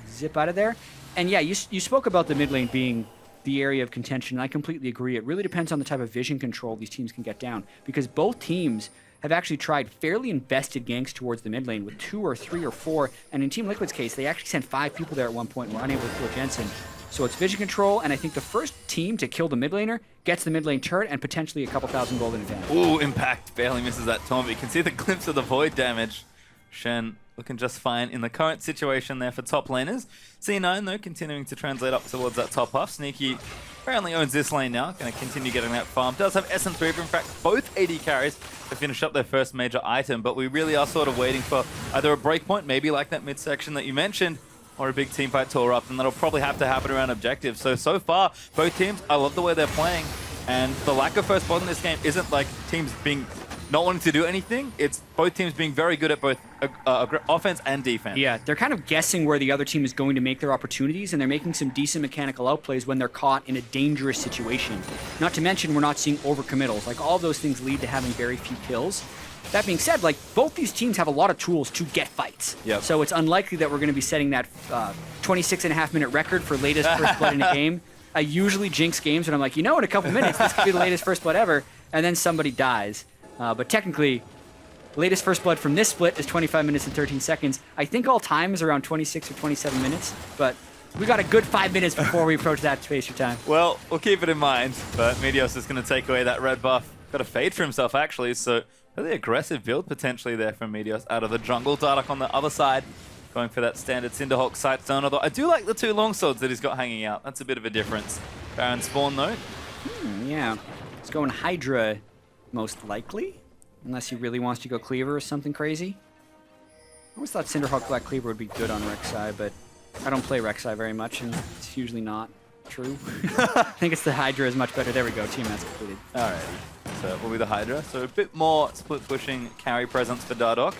zip out of there. And yeah, you spoke about the mid lane being the area of contention, and I completely agree. It really depends on the type of vision control these teams can get down, because both teams have actually tried fairly invested ganks towards the mid lane with 2 or 3 or 4, and in Team Liquid's case, they actually sent 5 people there at one point and were unable to kill Jensen. So it's vision control, and I think the first team to kill the mid laner gets the mid lane turret and potentially a couple thousand gold in advantage. Ooh, Impact barely misses that taunt, but you can see the glimpse of the void damage. Shen looking just fine in the current situation there for top laners. C9, though, continuing to translate up towards that top half. Sneaky apparently owns this lane now, going to continue getting that farm. Does have SM3, but in fact, both AD carries to finish up their first major item, but we really are sort of waiting for either a breakpoint, maybe like that midsection that you mentioned, or a big team fight to erupt, and that'll probably have to happen around objectives. So far, both teams, I love the way they're playing, and the lack of first blood in this game isn't like teams being not wanting to do anything. It's both teams being very good at both offense and defense. Yeah, they're kind of guessing where the other team is going to make their opportunities, and they're making some decent mechanical outplays when they're caught in a dangerous situation. Not to mention, we're not seeing overcommittals. Like, all of those things lead to having very few kills. That being said, like, both these teams have a lot of tools to get fights. Yep. So it's unlikely that we're going to be setting that 26.5-minute record for latest first blood in a game. I usually jinx games when I'm like, in a couple minutes, this could be the latest first blood ever, and then somebody dies. But technically, latest first blood from this split is 25 minutes and 13 seconds. I think all time is around 26 or 27 minutes, but we got a good 5 minutes before we approach that space of time. Well, we'll keep it in mind, but Meteos is going to take away that red buff. Got a fade for himself, actually, so really aggressive build potentially there from Meteos out of the jungle. Dardoch on the other side, going for that standard Cinderhawk sight zone, although I do like the 2 longswords that he's got hanging out. That's a bit of a difference. Baron spawn, though. Yeah, he's going Hydra, most likely, unless he really wants to go Cleaver or something crazy. I always thought Cinderhawk Black Cleaver would be good on Rek'Sai, but I don't play Rek'Sai very much, and it's usually not true. I think it's the Hydra is much better. There we go, team has completed. Alrighty, so it will be the Hydra. So a bit more split pushing carry presence for Dardoch.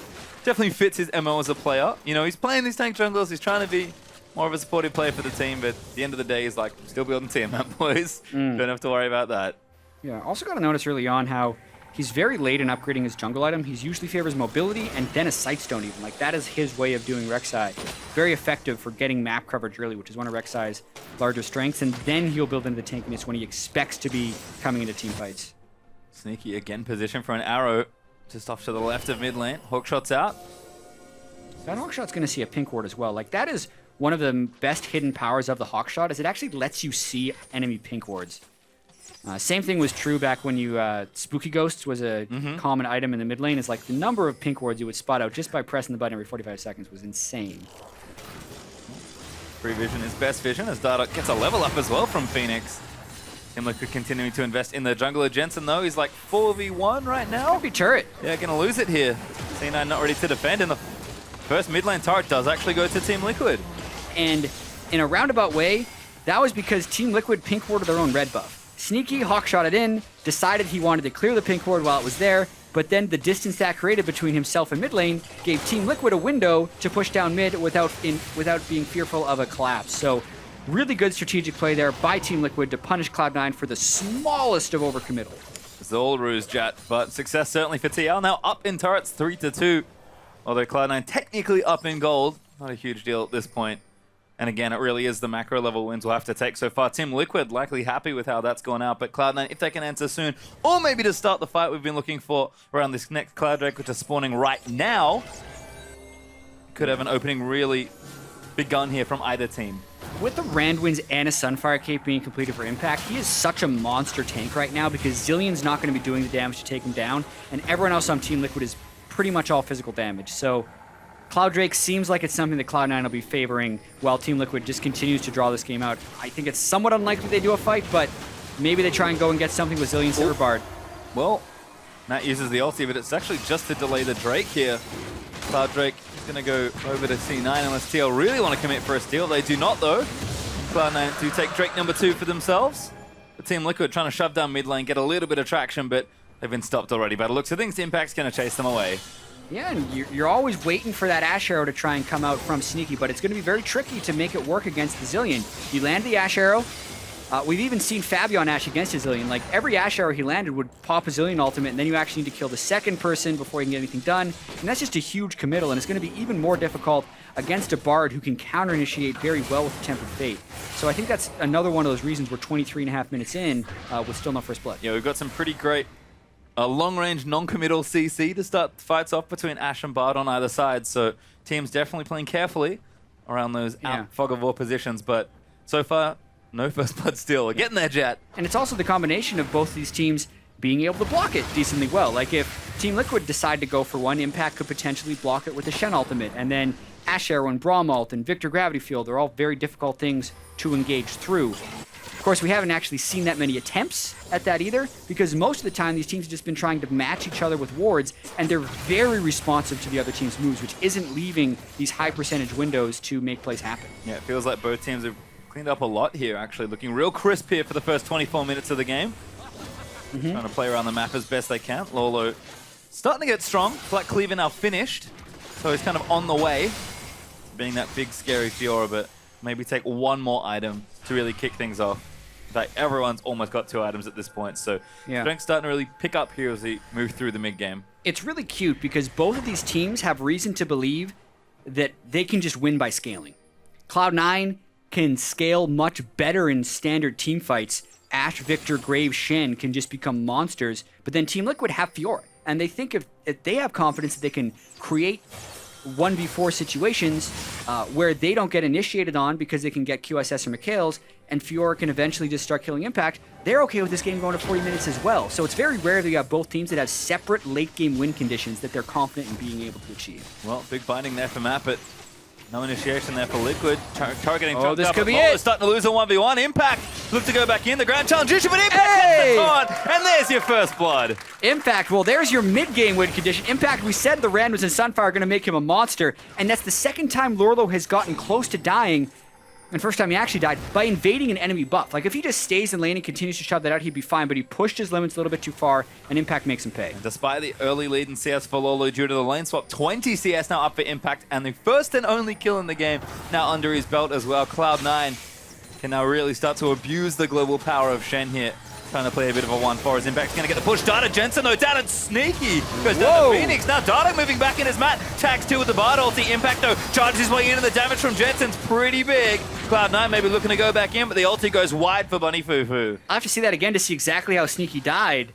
Definitely fits his MO as a player. He's playing these tank junglers, he's trying to be more of a supportive player for the team, but at the end of the day, he's like, still building team map, boys. Don't have to worry about that. Yeah, also got to notice early on how he's very late in upgrading his jungle item. He's usually favors mobility and then a Sightstone even. Like, that is his way of doing Rek'Sai. Very effective for getting map coverage early, which is one of Rek'Sai's larger strengths, and then he'll build into the tankiness when he expects to be coming into team fights. Sneaky again position for an arrow just off to the left of mid lane. Hawkshot's out. That Hawkshot's going to see a pink ward as well. Like, that is one of the best hidden powers of the Hawkshot, is it actually lets you see enemy pink wards. Same thing was true back when you Spooky Ghosts was a common item in the mid lane. Is like the number of pink wards you would spot out just by pressing the button every 45 seconds was insane. Free vision is best vision as Dardoch gets a level up as well from Phoenix. Team Liquid continuing to invest in the jungler. Jensen, though, he's like 4v1 right now. Happy turret. Yeah, gonna lose it here. C9 not ready to defend, and the first mid lane turret does actually go to Team Liquid. And in a roundabout way, that was because Team Liquid pink warded their own red buff. Sneaky Hawkshot it in, decided he wanted to clear the pink ward while it was there, but then the distance that created between himself and mid lane gave Team Liquid a window to push down mid without being fearful of a collapse. So really good strategic play there by Team Liquid to punish Cloud9 for the smallest of overcommittal. It's all ruse, Jat, but success certainly for TL. Now up in turrets 3-2, although Cloud9 technically up in gold. Not a huge deal at this point. And again, it really is the macro level wins we'll have to take so far. Team Liquid likely happy with how that's gone out, but Cloud9, if they can answer soon, or maybe to start the fight we've been looking for around this next Cloud Drake, which is spawning right now, could have an opening really begun here from either team. With the Randwinds and a Sunfire Cape being completed for impact, he is such a monster tank right now because Zillion's not going to be doing the damage to take him down, and everyone else on Team Liquid is pretty much all physical damage. So Cloud Drake seems like it's something that Cloud9 will be favoring while Team Liquid just continues to draw this game out. I think it's somewhat unlikely they do a fight, but maybe they try and go and get something with Zillion Silverbard. Well, Matt uses the ulti, but it's actually just to delay the Drake here. Cloud Drake is going to go over to C9 unless TL really want to commit for a steal. They do not, though. Cloud9 do take Drake number 2 for themselves. The Team Liquid trying to shove down mid lane, get a little bit of traction, but they've been stopped already by the looks of things. Impact's going to chase them away. Yeah, and you're always waiting for that Ash Arrow to try and come out from Sneaky, but it's going to be very tricky to make it work against the Zillion. You land the Ash Arrow. We've even seen Fabian Ash against a Zillion. Like, every Ash Arrow he landed would pop a Zillion ultimate, and then you actually need to kill the second person before you can get anything done. And that's just a huge committal, and it's going to be even more difficult against a Bard who can counter-initiate very well with the Tempered Fate. So I think that's another one of those reasons we're 23.5 minutes in with still no first blood. Yeah, we've got some pretty great long-range, non-committal CC to start fights off between Ash and Bard on either side. So teams definitely playing carefully around those out fog of war positions, but so far, no first blood still. We're getting there, Jet. And it's also the combination of both these teams being able to block it decently well. Like, if Team Liquid decide to go for one, Impact could potentially block it with a Shen ultimate, and then Ash Arrow and Braum ult and Victor Gravity Field are all very difficult things to engage through. Of course, we haven't actually seen that many attempts at that either, because most of the time these teams have just been trying to match each other with wards, and they're very responsive to the other team's moves, which isn't leaving these high percentage windows to make plays happen. Yeah, it feels like both teams have cleaned up a lot here, actually. Looking real crisp here for the first 24 minutes of the game. Trying to play around the map as best they can. Lolo starting to get strong. Black Cleaver now finished, so he's kind of on the way, being that big, scary Fiora, but maybe take one more item to really kick things off. In fact, everyone's almost got 2 items at this point, so Drake's starting to really pick up here as he moves through the mid-game. It's really cute because both of these teams have reason to believe that they can just win by scaling. Cloud9 can scale much better in standard team fights. Ash, Victor, Graves, Shen can just become monsters, but then Team Liquid have Fiora, and they think if they have confidence that they can create 1v4 situations where they don't get initiated on because they can get QSS or Mikhail's, and Fiora can eventually just start killing Impact, they're okay with this game going to 40 minutes as well. So it's very rare that you have both teams that have separate late-game win conditions that they're confident in being able to achieve. Well, big binding there for Matt, but no initiation there for Liquid. Targeting this up, could be Lolo it. starting to lose a 1v1. Impact look to go back in. The ground challenge issue, but Impact gets the taunt, and there's your first blood. Impact, well, there's your mid-game win condition. Impact, we said the Randos and Sunfire are going to make him a monster, and that's the second time Lorlo has gotten close to dying, and first time he actually died, by invading an enemy buff. Like, if he just stays in lane and continues to shove that out, he'd be fine, but he pushed his limits a little bit too far, and Impact makes him pay. Despite the early lead in CS for Lolo due to the lane swap, 20 CS now up for Impact, and the first and only kill in the game now under his belt as well. Cloud9 can now really start to abuse the global power of Shen here. Trying to play a bit of a 1-4 as Impact's going to get the push. Data Jensen, though, down and Sneaky goes down to Phoenix. Now Data moving back in as Matt tags 2 with the Bard ulti. Impact, though, charges his way in, and the damage from Jensen's pretty big. Cloud9 maybe looking to go back in, but the ulti goes wide for Bunny Fufu. I'll have to see that again to see exactly how Sneaky died.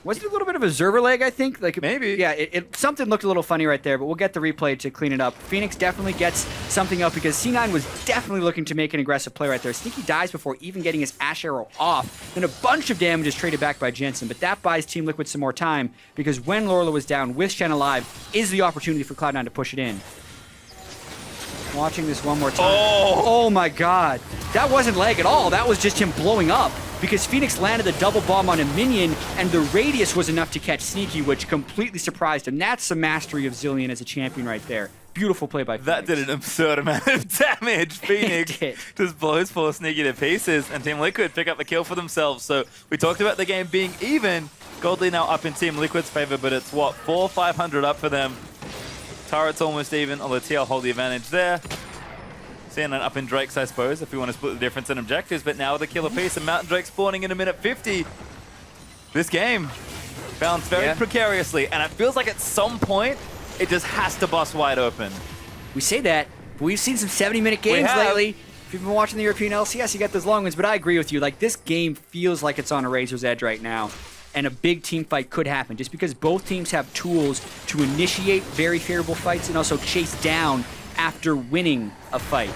Was it a little bit of a Zerver leg, I think? Like, maybe. Yeah, something looked a little funny right there, but we'll get the replay to clean it up. Phoenix definitely gets something up because C9 was definitely looking to make an aggressive play right there. Sneaky dies before even getting his Ash Arrow off. Then a bunch of damage is traded back by Jensen, but that buys Team Liquid some more time because when Lorla was down with Shen alive is the opportunity for Cloud9 to push it in. Watching this one more time. Oh my god. That wasn't lag at all. That was just him blowing up because Phoenix landed the double bomb on a minion and the radius was enough to catch Sneaky, which completely surprised him. That's some mastery of Zillion as a champion right there. Beautiful play by Phoenix. That did an absurd amount of damage. Phoenix just blows poor Sneaky to pieces, and Team Liquid pick up the kill for themselves. So we talked about the game being even. Goldie now up in Team Liquid's favor, but it's what, 400-500 up for them. Turret's almost even, although TL hold the advantage there. CNN up in Drake's, I suppose, if we want to split the difference in objectives, but now with a killer piece and Mountain Drake spawning in a minute 50. This game balanced very precariously, and it feels like at some point, it just has to bust wide open. We say that, but we've seen some 70-minute games lately. If you've been watching the European LCS, you got those long ones, but I agree with you. Like, this game feels like it's on a razor's edge right now, and a big team fight could happen, just because both teams have tools to initiate very favorable fights and also chase down after winning a fight.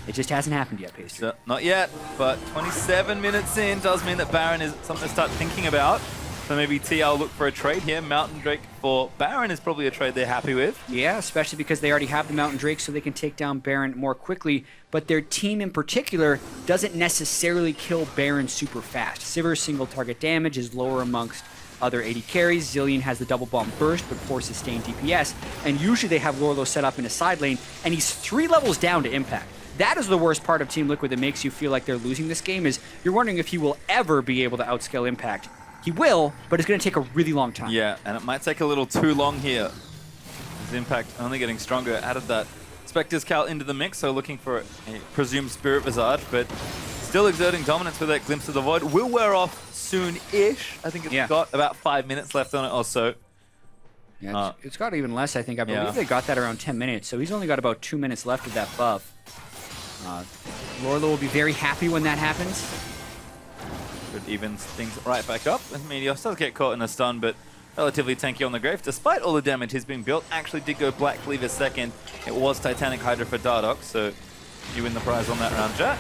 It just hasn't happened yet, Pastry. So, not yet, but 27 minutes in does mean that Baron is something to start thinking about. So maybe TL look for a trade here. Mountain Drake for Baron is probably a trade they're happy with. Yeah, especially because they already have the Mountain Drake so they can take down Baron more quickly. But their team in particular doesn't necessarily kill Baron super fast. Sivir's single target damage is lower amongst other AD carries. Zilean has the double bomb burst, but poor sustained DPS. And usually they have Lorlo set up in a side lane, and he's 3 levels down to impact. That is the worst part of Team Liquid that makes you feel like they're losing this game, is you're wondering if he will ever be able to outscale impact. He will, but it's going to take a really long time. Yeah, and it might take a little too long here. His impact only getting stronger. Added that Spectre's Cal into the mix, so looking for a presumed Spirit Visage, but still exerting dominance with that Glimpse of the Void. Will wear off soon-ish. I think it's got about 5 minutes left on it or so. Yeah, it's got even less, I think. I believe they got that around 10 minutes, so he's only got about 2 minutes left of that buff. Lorlo will be very happy when that happens. Could even things right back up. And Meteos does get caught in a stun, but relatively tanky on the Grave. Despite all the damage he's been built, actually did go Black Cleaver second. It was Titanic Hydra for Dardoch, so you win the prize on that round, Jack.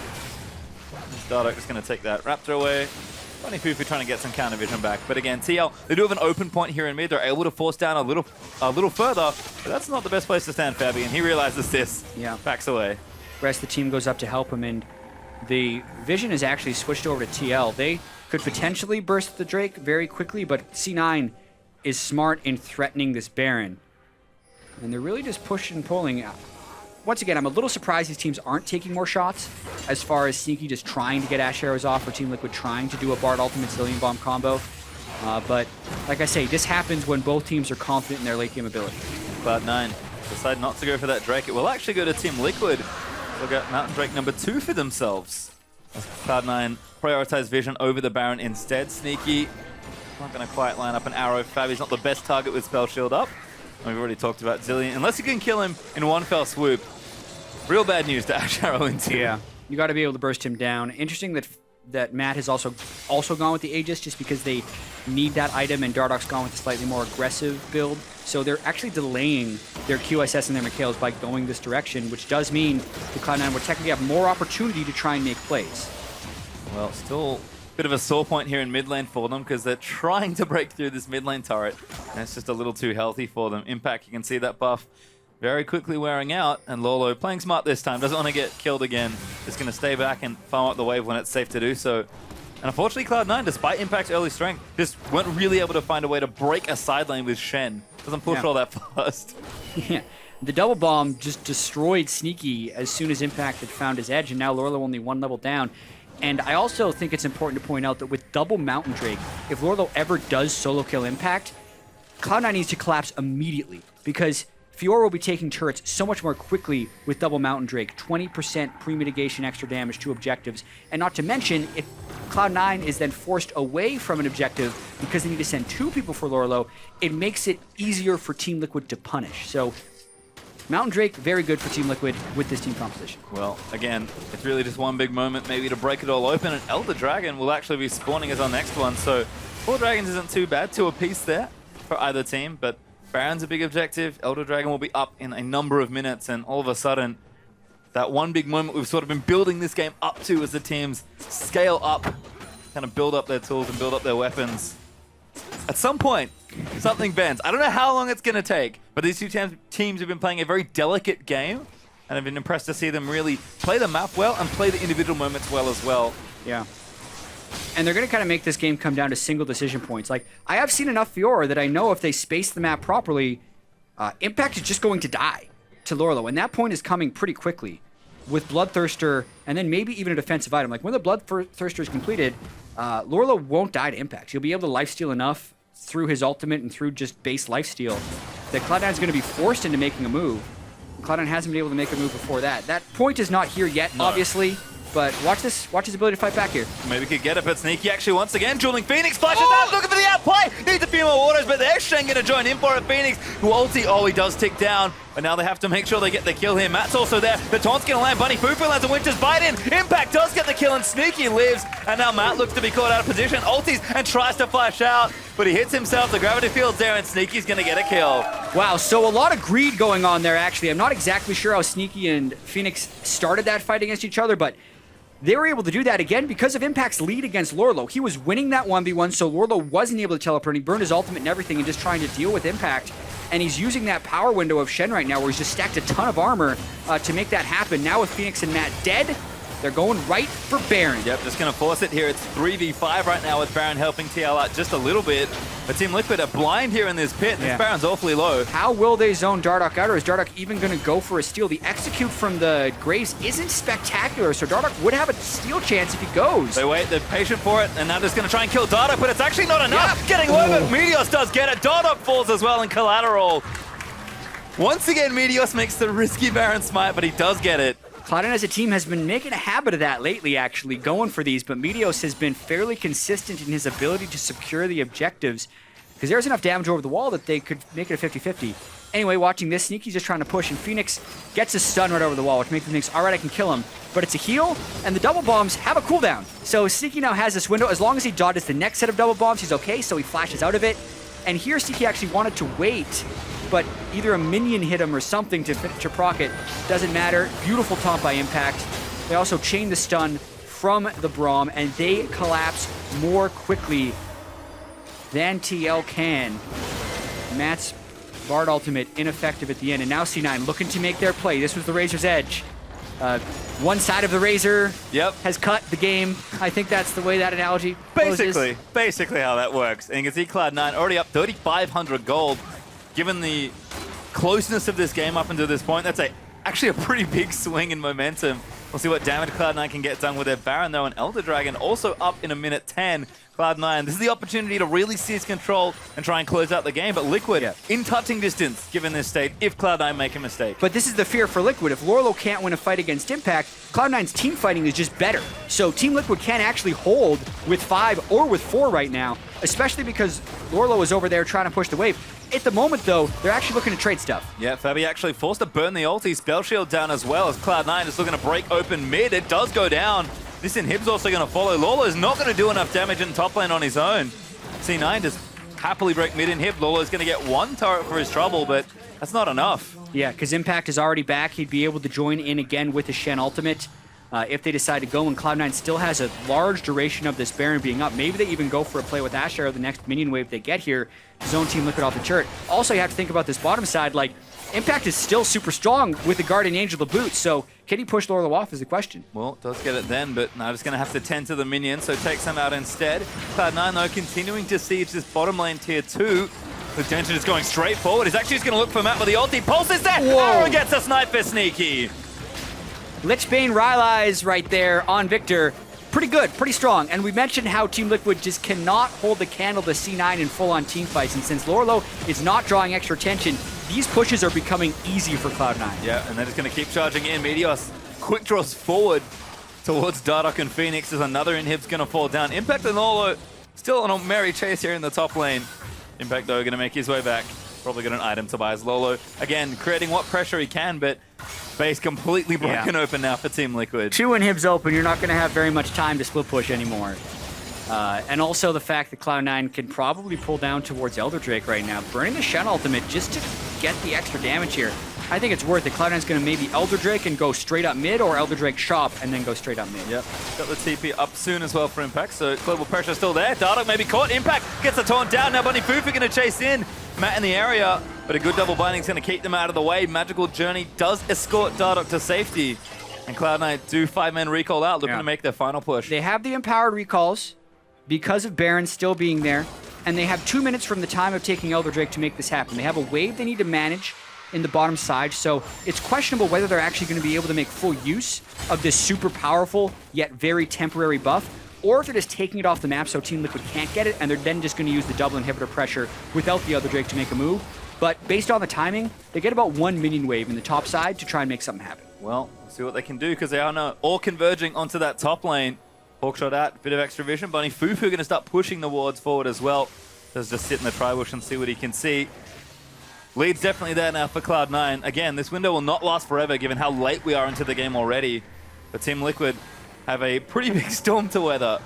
Dardoch is going to take that Raptor away. Funny Fufu trying to get some counter vision back. But again, TL, they do have an open point here in mid. They're able to force down a little further, but that's not the best place to stand, Fabi, and he realizes this. Yeah. Backs away. Rest of the team goes up to help him, and the vision is actually switched over to TL. They could potentially burst the Drake very quickly, but C9 is smart in threatening this Baron. And they're really just pushing and pulling. Once again, I'm a little surprised these teams aren't taking more shots, as far as Sneaky just trying to get Ash Arrows off, or Team Liquid trying to do a Bard Ultimate Zilean Bomb combo. But like I say, this happens when both teams are confident in their late game ability. Cloud9 decide not to go for that Drake. It will actually go to Team Liquid. They'll get Mountain Drake number 2 for themselves. Cloud9 prioritize Vision over the Baron instead. Sneaky not going to quite line up an arrow. Fabi's not the best target with Spell Shield up. And we've already talked about Zilean. Unless you can kill him in one fell swoop. Real bad news to Ash Arrow into. Yeah, you got to be able to burst him down. Interesting that Matt has also gone with the Aegis, just because they need that item, and Dardoch's gone with a slightly more aggressive build. So they're actually delaying their QSS and their Mikhails by going this direction, which does mean the Cloud9 will technically have more opportunity to try and make plays. Well, still a bit of a sore point here in mid lane for them, because they're trying to break through this mid lane turret, and it's just a little too healthy for them. Impact, you can see that buff very quickly wearing out, and Lorlo playing smart this time, doesn't want to get killed again. Just going to stay back and farm up the wave when it's safe to do so. And unfortunately, Cloud9, despite Impact's early strength, just weren't really able to find a way to break a side lane with Shen. Doesn't push all that fast. Yeah, the double bomb just destroyed Sneaky as soon as Impact had found his edge, and now Lorlo only 1 level down. And I also think it's important to point out that with double Mountain Drake, if Lorlo ever does solo kill Impact, Cloud9 needs to collapse immediately, because Fiora will be taking turrets so much more quickly with double Mountain Drake, 20% pre-mitigation extra damage to objectives, and not to mention, if Cloud9 is then forced away from an objective because they need to send 2 people for Lorlo, it makes it easier for Team Liquid to punish. So Mountain Drake, very good for Team Liquid with this team composition. Well, again, it's really just one big moment maybe to break it all open, and Elder Dragon will actually be spawning as our next one, so 4 dragons isn't too bad, 2 apiece there for either team, but Baron's a big objective. Elder Dragon will be up in a number of minutes, and all of a sudden, that one big moment we've sort of been building this game up to as the teams scale up, kind of build up their tools and build up their weapons. At some point, something bends. I don't know how long it's going to take, but these two teams have been playing a very delicate game, and I've been impressed to see them really play the map well and play the individual moments well as well. Yeah. And they're going to kind of make this game come down to single decision points. Like, I have seen enough Fiora that I know if they space the map properly, Impact is just going to die to Lorlo. And that point is coming pretty quickly with Bloodthirster and then maybe even a defensive item. Like, when the Bloodthirster is completed, Lorlo won't die to Impact. He'll be able to lifesteal enough through his ultimate and through just base lifesteal that Cloud9 is going to be forced into making a move. Cloud9 hasn't been able to make a move before that. That point is not here yet, obviously. But watch his ability to fight back here. Maybe could get it, but Sneaky actually once again, dueling Phoenix, flashes out, looking for the outplay! Needs a few more waters, but there's Shen going to join in for it. Phoenix, who ulti, he does tick down, but now they have to make sure they get the kill here. Matt's also there, the taunt's going to land, Bunny Fufu lands a Winter's Bite in, Impact does get the kill, and Sneaky lives, and now Matt looks to be caught out of position, ultis, and tries to flash out, but he hits himself, the gravity field's there, and Sneaky's going to get a kill. Wow, so a lot of greed going on there, actually. I'm not exactly sure how Sneaky and Phoenix started that fight against each other, but they were able to do that again because of Impact's lead against Lorlo. He was winning that 1v1, so Lorlo wasn't able to teleport. He burned his ultimate and everything and just trying to deal with Impact. And he's using that power window of Shen right now where he's just stacked a ton of armor to make that happen. Now with Phoenix and Matt dead, They're going right for Baron. Yep, just going to force it here. It's 3v5 right now with Baron helping TL out just a little bit. But Team Liquid are blind here in this pit. This Baron's awfully low. How will they zone Dardoch out, or is Dardoch even going to go for a steal? The execute from the Graves isn't spectacular, so Dardoch would have a steal chance if he goes. They wait, they're patient for it, and now just going to try and kill Dardoch, but it's actually not enough. Getting low, but Meteos does get it. Dardoch falls as well in collateral. Once again, Meteos makes the risky Baron smite, but he does get it. Cloud9 as a team has been making a habit of that lately, actually, going for these, but Meteos has been fairly consistent in his ability to secure the objectives, because there's enough damage over the wall that they could make it a 50-50. Anyway, watching this, Sneaky's just trying to push, and Phoenix gets a stun right over the wall, which makes him think, all right, I can kill him. But it's a heal, and the double bombs have a cooldown. So Sneaky now has this window. As long as he dodges the next set of double bombs, he's okay, so he flashes out of it. And here, Sneaky actually wanted to wait, but either a minion hit him or something to proc it. Doesn't matter. Beautiful taunt by Impact. They also chain the stun from the Braum, and they collapse more quickly than TL can. Matt's Bard ultimate ineffective at the end, and now C9 looking to make their play. This was the Razor's Edge. One side of the Razor has cut the game. I think that's the way that analogy closes. Basically how that works. And you can see Cloud9 already up 3,500 gold. Given the closeness of this game up until this point, that's actually a pretty big swing in momentum. We'll see what damage Cloud9 can get done with their Baron, though, and Elder Dragon also up in a minute 10. Cloud9, this is the opportunity to really seize control and try and close out the game, but Liquid in touching distance, given this state, if Cloud9 make a mistake. But this is the fear for Liquid. If Lorlo can't win a fight against Impact, Cloud9's team fighting is just better. So Team Liquid can actually hold with 5 or with 4 right now, especially because Lorlo is over there trying to push the wave. At the moment, though, they're actually looking to trade stuff. Yeah, Fabi actually forced to burn the ulti, spell shield down as well, as Cloud9 is looking to break open mid. It does go down. This inhib's also going to follow. Lolo is not going to do enough damage in top lane on his own. C9 just happily break mid inhib. Lolo is going to get 1 turret for his trouble, but that's not enough. Yeah, because Impact is already back. He'd be able to join in again with the Shen ultimate if they decide to go, and Cloud9 still has a large duration of this Baron being up. Maybe they even go for a play with Ash Arrow the next minion wave they get here. Zone Team Liquid off the turret. Also, you have to think about this bottom side. Like, Impact is still super strong with the Guardian Angel to boot, so can he push Lorlo off is the question. Well, does get it then, but now just going to have to tend to the minions, so takes them out instead. Cloud9, though, continuing to siege this bottom lane tier 2. With Genshin just going straight forward. He's actually just going to look for Matt with the ulti. Pulse is there! Whoa. Arrow gets a snipe for Sneaky. Lichbane Rylai's right there on Victor. Pretty good, pretty strong. And we mentioned how Team Liquid just cannot hold the candle to C9 in full-on team fights. And since Lorlo is not drawing extra attention, these pushes are becoming easy for Cloud9. Yeah, and they're just going to keep charging in. Meteos quick draws forward towards Dardoch and Phoenix as another inhib's going to fall down. Impact and Lorlo still on a merry chase here in the top lane. Impact, though, going to make his way back. Probably got an item to buy as Lolo. Again, creating what pressure he can, but base completely broken open now for Team Liquid. 2 inhibs open, you're not going to have very much time to split push anymore. And also the fact that Cloud9 can probably pull down towards Elder Drake right now, burning the Shen ultimate just to get the extra damage here. I think it's worth it. Cloud9's going to maybe Elder Drake and go straight up mid, or Elder Drake shop and then go straight up mid. Yep. Got the TP up soon as well for Impact, so global pressure still there. Dardoch maybe caught. Impact gets the taunt down. Now Bunny Fufu going to chase in. Matt in the area, but a good double binding is going to keep them out of the way. Magical Journey does escort Dardoch to safety. And Cloud9 do 5-man recall out, looking to make their final push. They have the empowered recalls because of Baron still being there, and they have 2 minutes from the time of taking Elder Drake to make this happen. They have a wave they need to manage in the bottom side, so it's questionable whether they're actually going to be able to make full use of this super powerful yet very temporary buff, or if they're just taking it off the map so Team Liquid can't get it, and they're then just going to use the double inhibitor pressure without the Elder Drake to make a move. But based on the timing, they get about 1 minion wave in the top side to try and make something happen. Well, we'll see what they can do, because they are now all converging onto that top lane. Hawkshot out, bit of extra vision. Bunny Fufu going to start pushing the wards forward as well. Does just sit in the tri-bush and see what he can see. Lead's definitely there now for Cloud9. Again, this window will not last forever, given how late we are into the game already. But Team Liquid have a pretty big storm to weather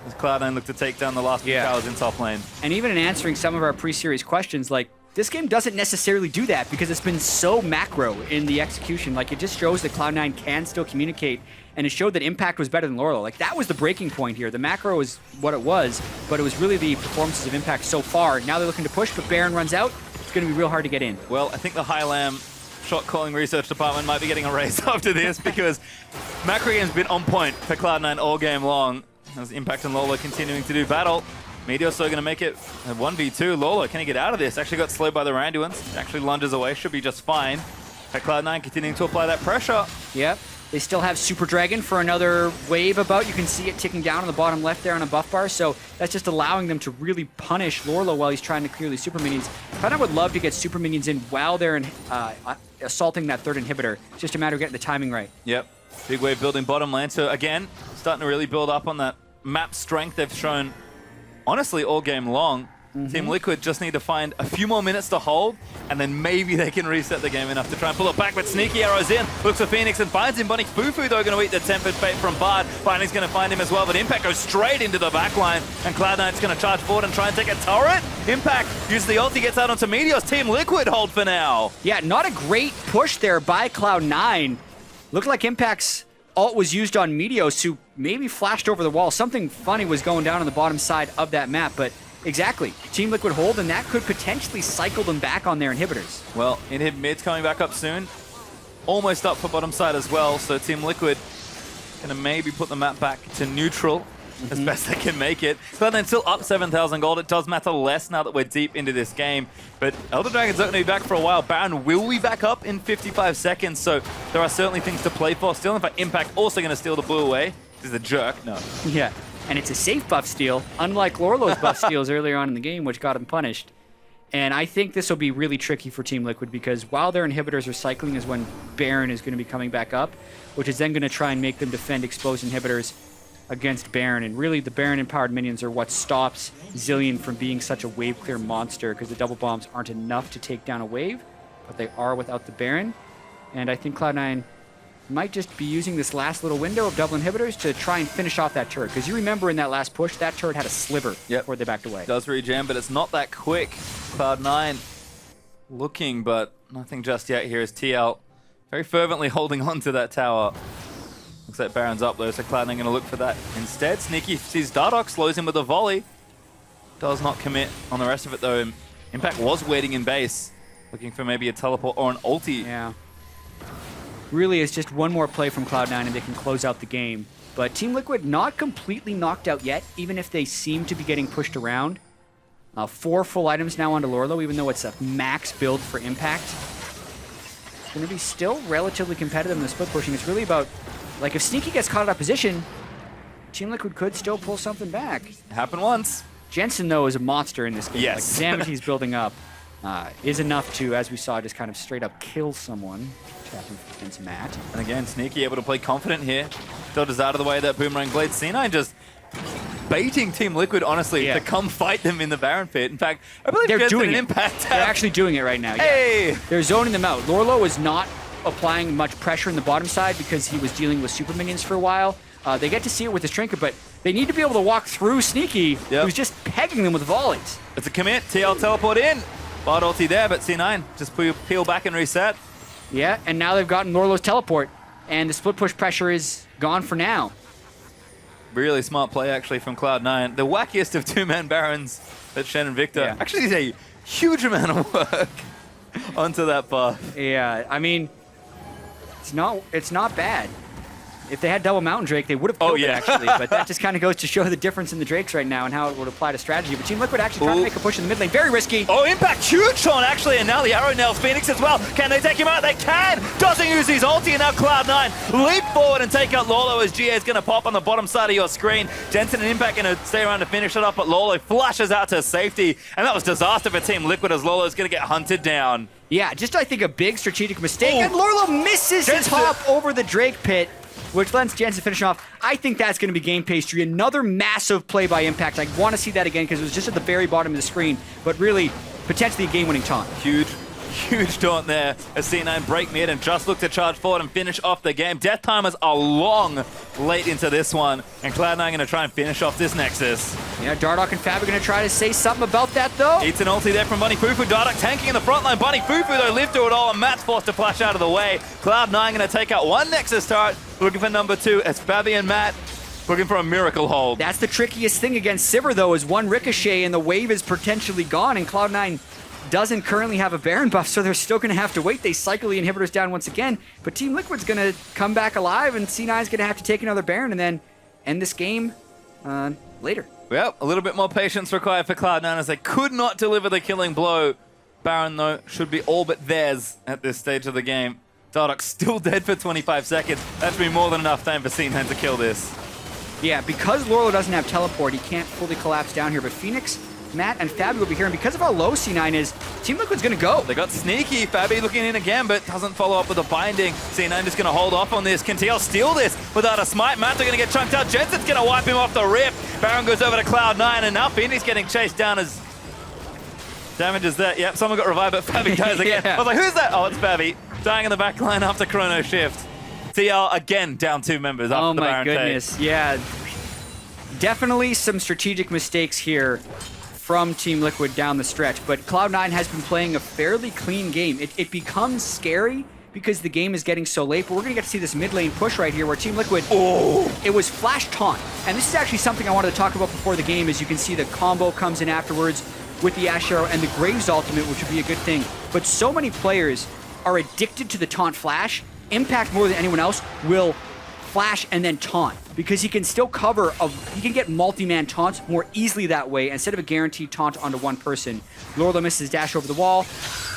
as Cloud9 look to take down the last few towers in top lane. And even in answering some of our pre-series questions, like, this game doesn't necessarily do that because it's been so macro in the execution. Like, it just shows that Cloud9 can still communicate, and it showed that Impact was better than Lorlo. Like, that was the breaking point here. The macro is what it was, but it was really the performances of Impact so far. Now they're looking to push, but Baron runs out. It's going to be real hard to get in. Well, I think the High Lamb shot calling research department might be getting a raise after this because Macro Game's been on point for Cloud9 all game long. As Impact and Lola continuing to do battle. Meteor's still going to make it a 1v2. Lola, can he get out of this? Actually got slowed by the Randuins. Actually lunges away, should be just fine. But Cloud9 continuing to apply that pressure. Yep. They still have Super Dragon for another wave about. You can see it ticking down on the bottom left there on a buff bar. So that's just allowing them to really punish Lorlo while he's trying to clear these super minions. Cloud9 would love to get super minions in while they're assaulting that third inhibitor. It's just a matter of getting the timing right. Yep. Big wave building bottom lane. So again, starting to really build up on that map strength they've shown, honestly, all game long. Team Liquid just need to find a few more minutes to hold, and then maybe they can reset the game enough to try and pull it back. But sneaky arrows in, looks for Phoenix and finds him. Bunny Fufu, though, going to eat the Tempered Fate from Bard. Finally's going to find him as well, but Impact goes straight into the backline, and Cloud9's going to charge forward and try and take a turret. Impact uses the ulti, gets out onto Meteors. Team Liquid hold for now. Yeah, not a great push there by Cloud9. Looked like Impact's ult was used on Meteos, who maybe flashed over the wall. Something funny was going down on the bottom side of that map, but exactly. Team Liquid hold, and that could potentially cycle them back on their inhibitors. Well, inhib mid's coming back up soon. Almost up for bottom side as well, so Team Liquid gonna maybe put the map back to neutral as best they can make it. So then still up 7,000 gold. It does matter less now that we're deep into this game. But Elder Dragon's not going to be back for a while. Baron will be back up in 55 seconds, so there are certainly things to play for. Still, in fact, Impact also going to steal the blue away. This is a jerk. No. Yeah, and it's a safe buff steal, unlike Lorlo's buff steals earlier on in the game, which got him punished. And I think this will be really tricky for Team Liquid because while their inhibitors are cycling is when Baron is going to be coming back up, which is then going to try and make them defend exposed inhibitors against Baron. And really, the Baron-empowered minions are what stops Zilean from being such a wave-clear monster because the double bombs aren't enough to take down a wave, but they are without the Baron. And I think Cloud9 might just be using this last little window of double inhibitors to try and finish off that turret. Because you remember in that last push, that turret had a sliver before they backed away. It does rejam, but it's not that quick. Cloud9 looking, but nothing just yet here is TL very fervently holding on to that tower. Looks like Baron's up though, so Cloud9 going to look for that instead. Sneaky sees Dardoch, slows him with a volley. Does not commit on the rest of it though. Impact was waiting in base, looking for maybe a teleport or an ulti. Yeah. Really, it's just one more play from Cloud9 and they can close out the game. But Team Liquid not completely knocked out yet, even if they seem to be getting pushed around. 4 full items now onto Lorlo, even though it's a max build for Impact. It's going to be still relatively competitive in the split pushing. It's really about, like, if Sneaky gets caught out of position, Team Liquid could still pull something back. Happened once. Jensen, though, is a monster in this game. Yes. Like, the damage he's building up is enough to, as we saw, just kind of straight up kill someone. Against Matt. And again, Sneaky able to play confident here. Dodges out of the way of that Boomerang Blade. C9 just baiting Team Liquid, honestly, to come fight them in the Baron pit. In fact, I believe they're Jensen doing and it. Impact They're actually doing it right now. Hey! Yeah. They're zoning them out. Lorlo is not applying much pressure in the bottom side because he was dealing with super minions for a while. They get to see it with his trinket, but they need to be able to walk through Sneaky, who's just pegging them with volleys. It's a commit. TL teleport in. Bard ulti there, but C9 just peel back and reset. Yeah, and now they've gotten Lorlo's teleport, and the split push pressure is gone for now. Really smart play, actually, from Cloud9. The wackiest of two-man Barons that Shen and Victor actually did a huge amount of work onto that buff. Yeah, I mean, it's not bad. If they had double Mountain Drake, they would have killed it, actually. But that just kind of goes to show the difference in the Drakes right now and how it would apply to strategy. But Team Liquid actually trying to make a push in the mid lane. Very risky. Oh, Impact huge on, actually. And now the arrow nails Phoenix as well. Can they take him out? They can. Doesn't use his ulti. And now Cloud9 leap forward and take out Lolo as GA is going to pop on the bottom side of your screen. Jensen and Impact going to stay around to finish it up. But Lolo flashes out to safety. And that was disaster for Team Liquid as Lolo is going to get hunted down. Yeah, just I think a big strategic mistake. And Lorlo misses his hop over the Drake pit, which lets Jensen finish off. I think that's going to be game pastry. Another massive play by Impact. I want to see that again because it was just at the very bottom of the screen, but really potentially a game-winning taunt. Huge taunt there as C9 break mid and just look to charge forward and finish off the game. Death timers are long late into this one, and Cloud9 going to try and finish off this Nexus. Yeah, Dardoch and Fab are going to try to say something about that, though. Eats an ulti there from Bunny Fufu. Dardoch tanking in the front line. Bunny Fufu, though, lived through it all, and Matt's forced to flash out of the way. Cloud9 going to take out one Nexus turret, looking for number 2 as Fabi and Matt looking for a miracle hold. That's the trickiest thing against Sivir, though, is one ricochet and the wave is potentially gone, and Cloud9 doesn't currently have a Baron buff, so they're still going to have to wait. They cycle the inhibitors down once again, but Team Liquid's going to come back alive, and C9's going to have to take another Baron and then end this game later. Well, a little bit more patience required for Cloud9 as they could not deliver the killing blow. Baron, though, should be all but theirs at this stage of the game. Dardoch still dead for 25 seconds. That should be more than enough time for C9 to kill this. Yeah, because Lorlo doesn't have teleport, he can't fully collapse down here, but Phoenix, Matt, and Fabi will be here, and because of how low C9 is, Team Liquid's going to go. They got sneaky. Fabi looking in again, but doesn't follow up with a binding. C9 just going to hold off on this. Can TL steal this without a smite? Matt, they're going to get chunked out. Jensen's going to wipe him off the rip. Baron goes over to Cloud9, and now Phoenix getting chased down as damage is there. Yep, someone got revived, but Fabi dies again. Yeah. I was like, who's that? Oh, it's Fabi. Dying in the back line after Chrono Shift. TL again down 2 members after the Baron Oh my goodness, yeah. Definitely some strategic mistakes here from Team Liquid down the stretch, but Cloud9 has been playing a fairly clean game. It becomes scary because the game is getting so late, but we're going to get to see this mid lane push right here where Team Liquid, it was flash taunt. And this is actually something I wanted to talk about before the game. As you can see, the combo comes in afterwards with the Ash Arrow and the Graves ultimate, which would be a good thing. But so many players are addicted to the taunt flash. Impact, more than anyone else, will flash and then taunt because he can still he can get multi-man taunts more easily that way instead of a guaranteed taunt onto one person. Lorlo misses dash over the wall.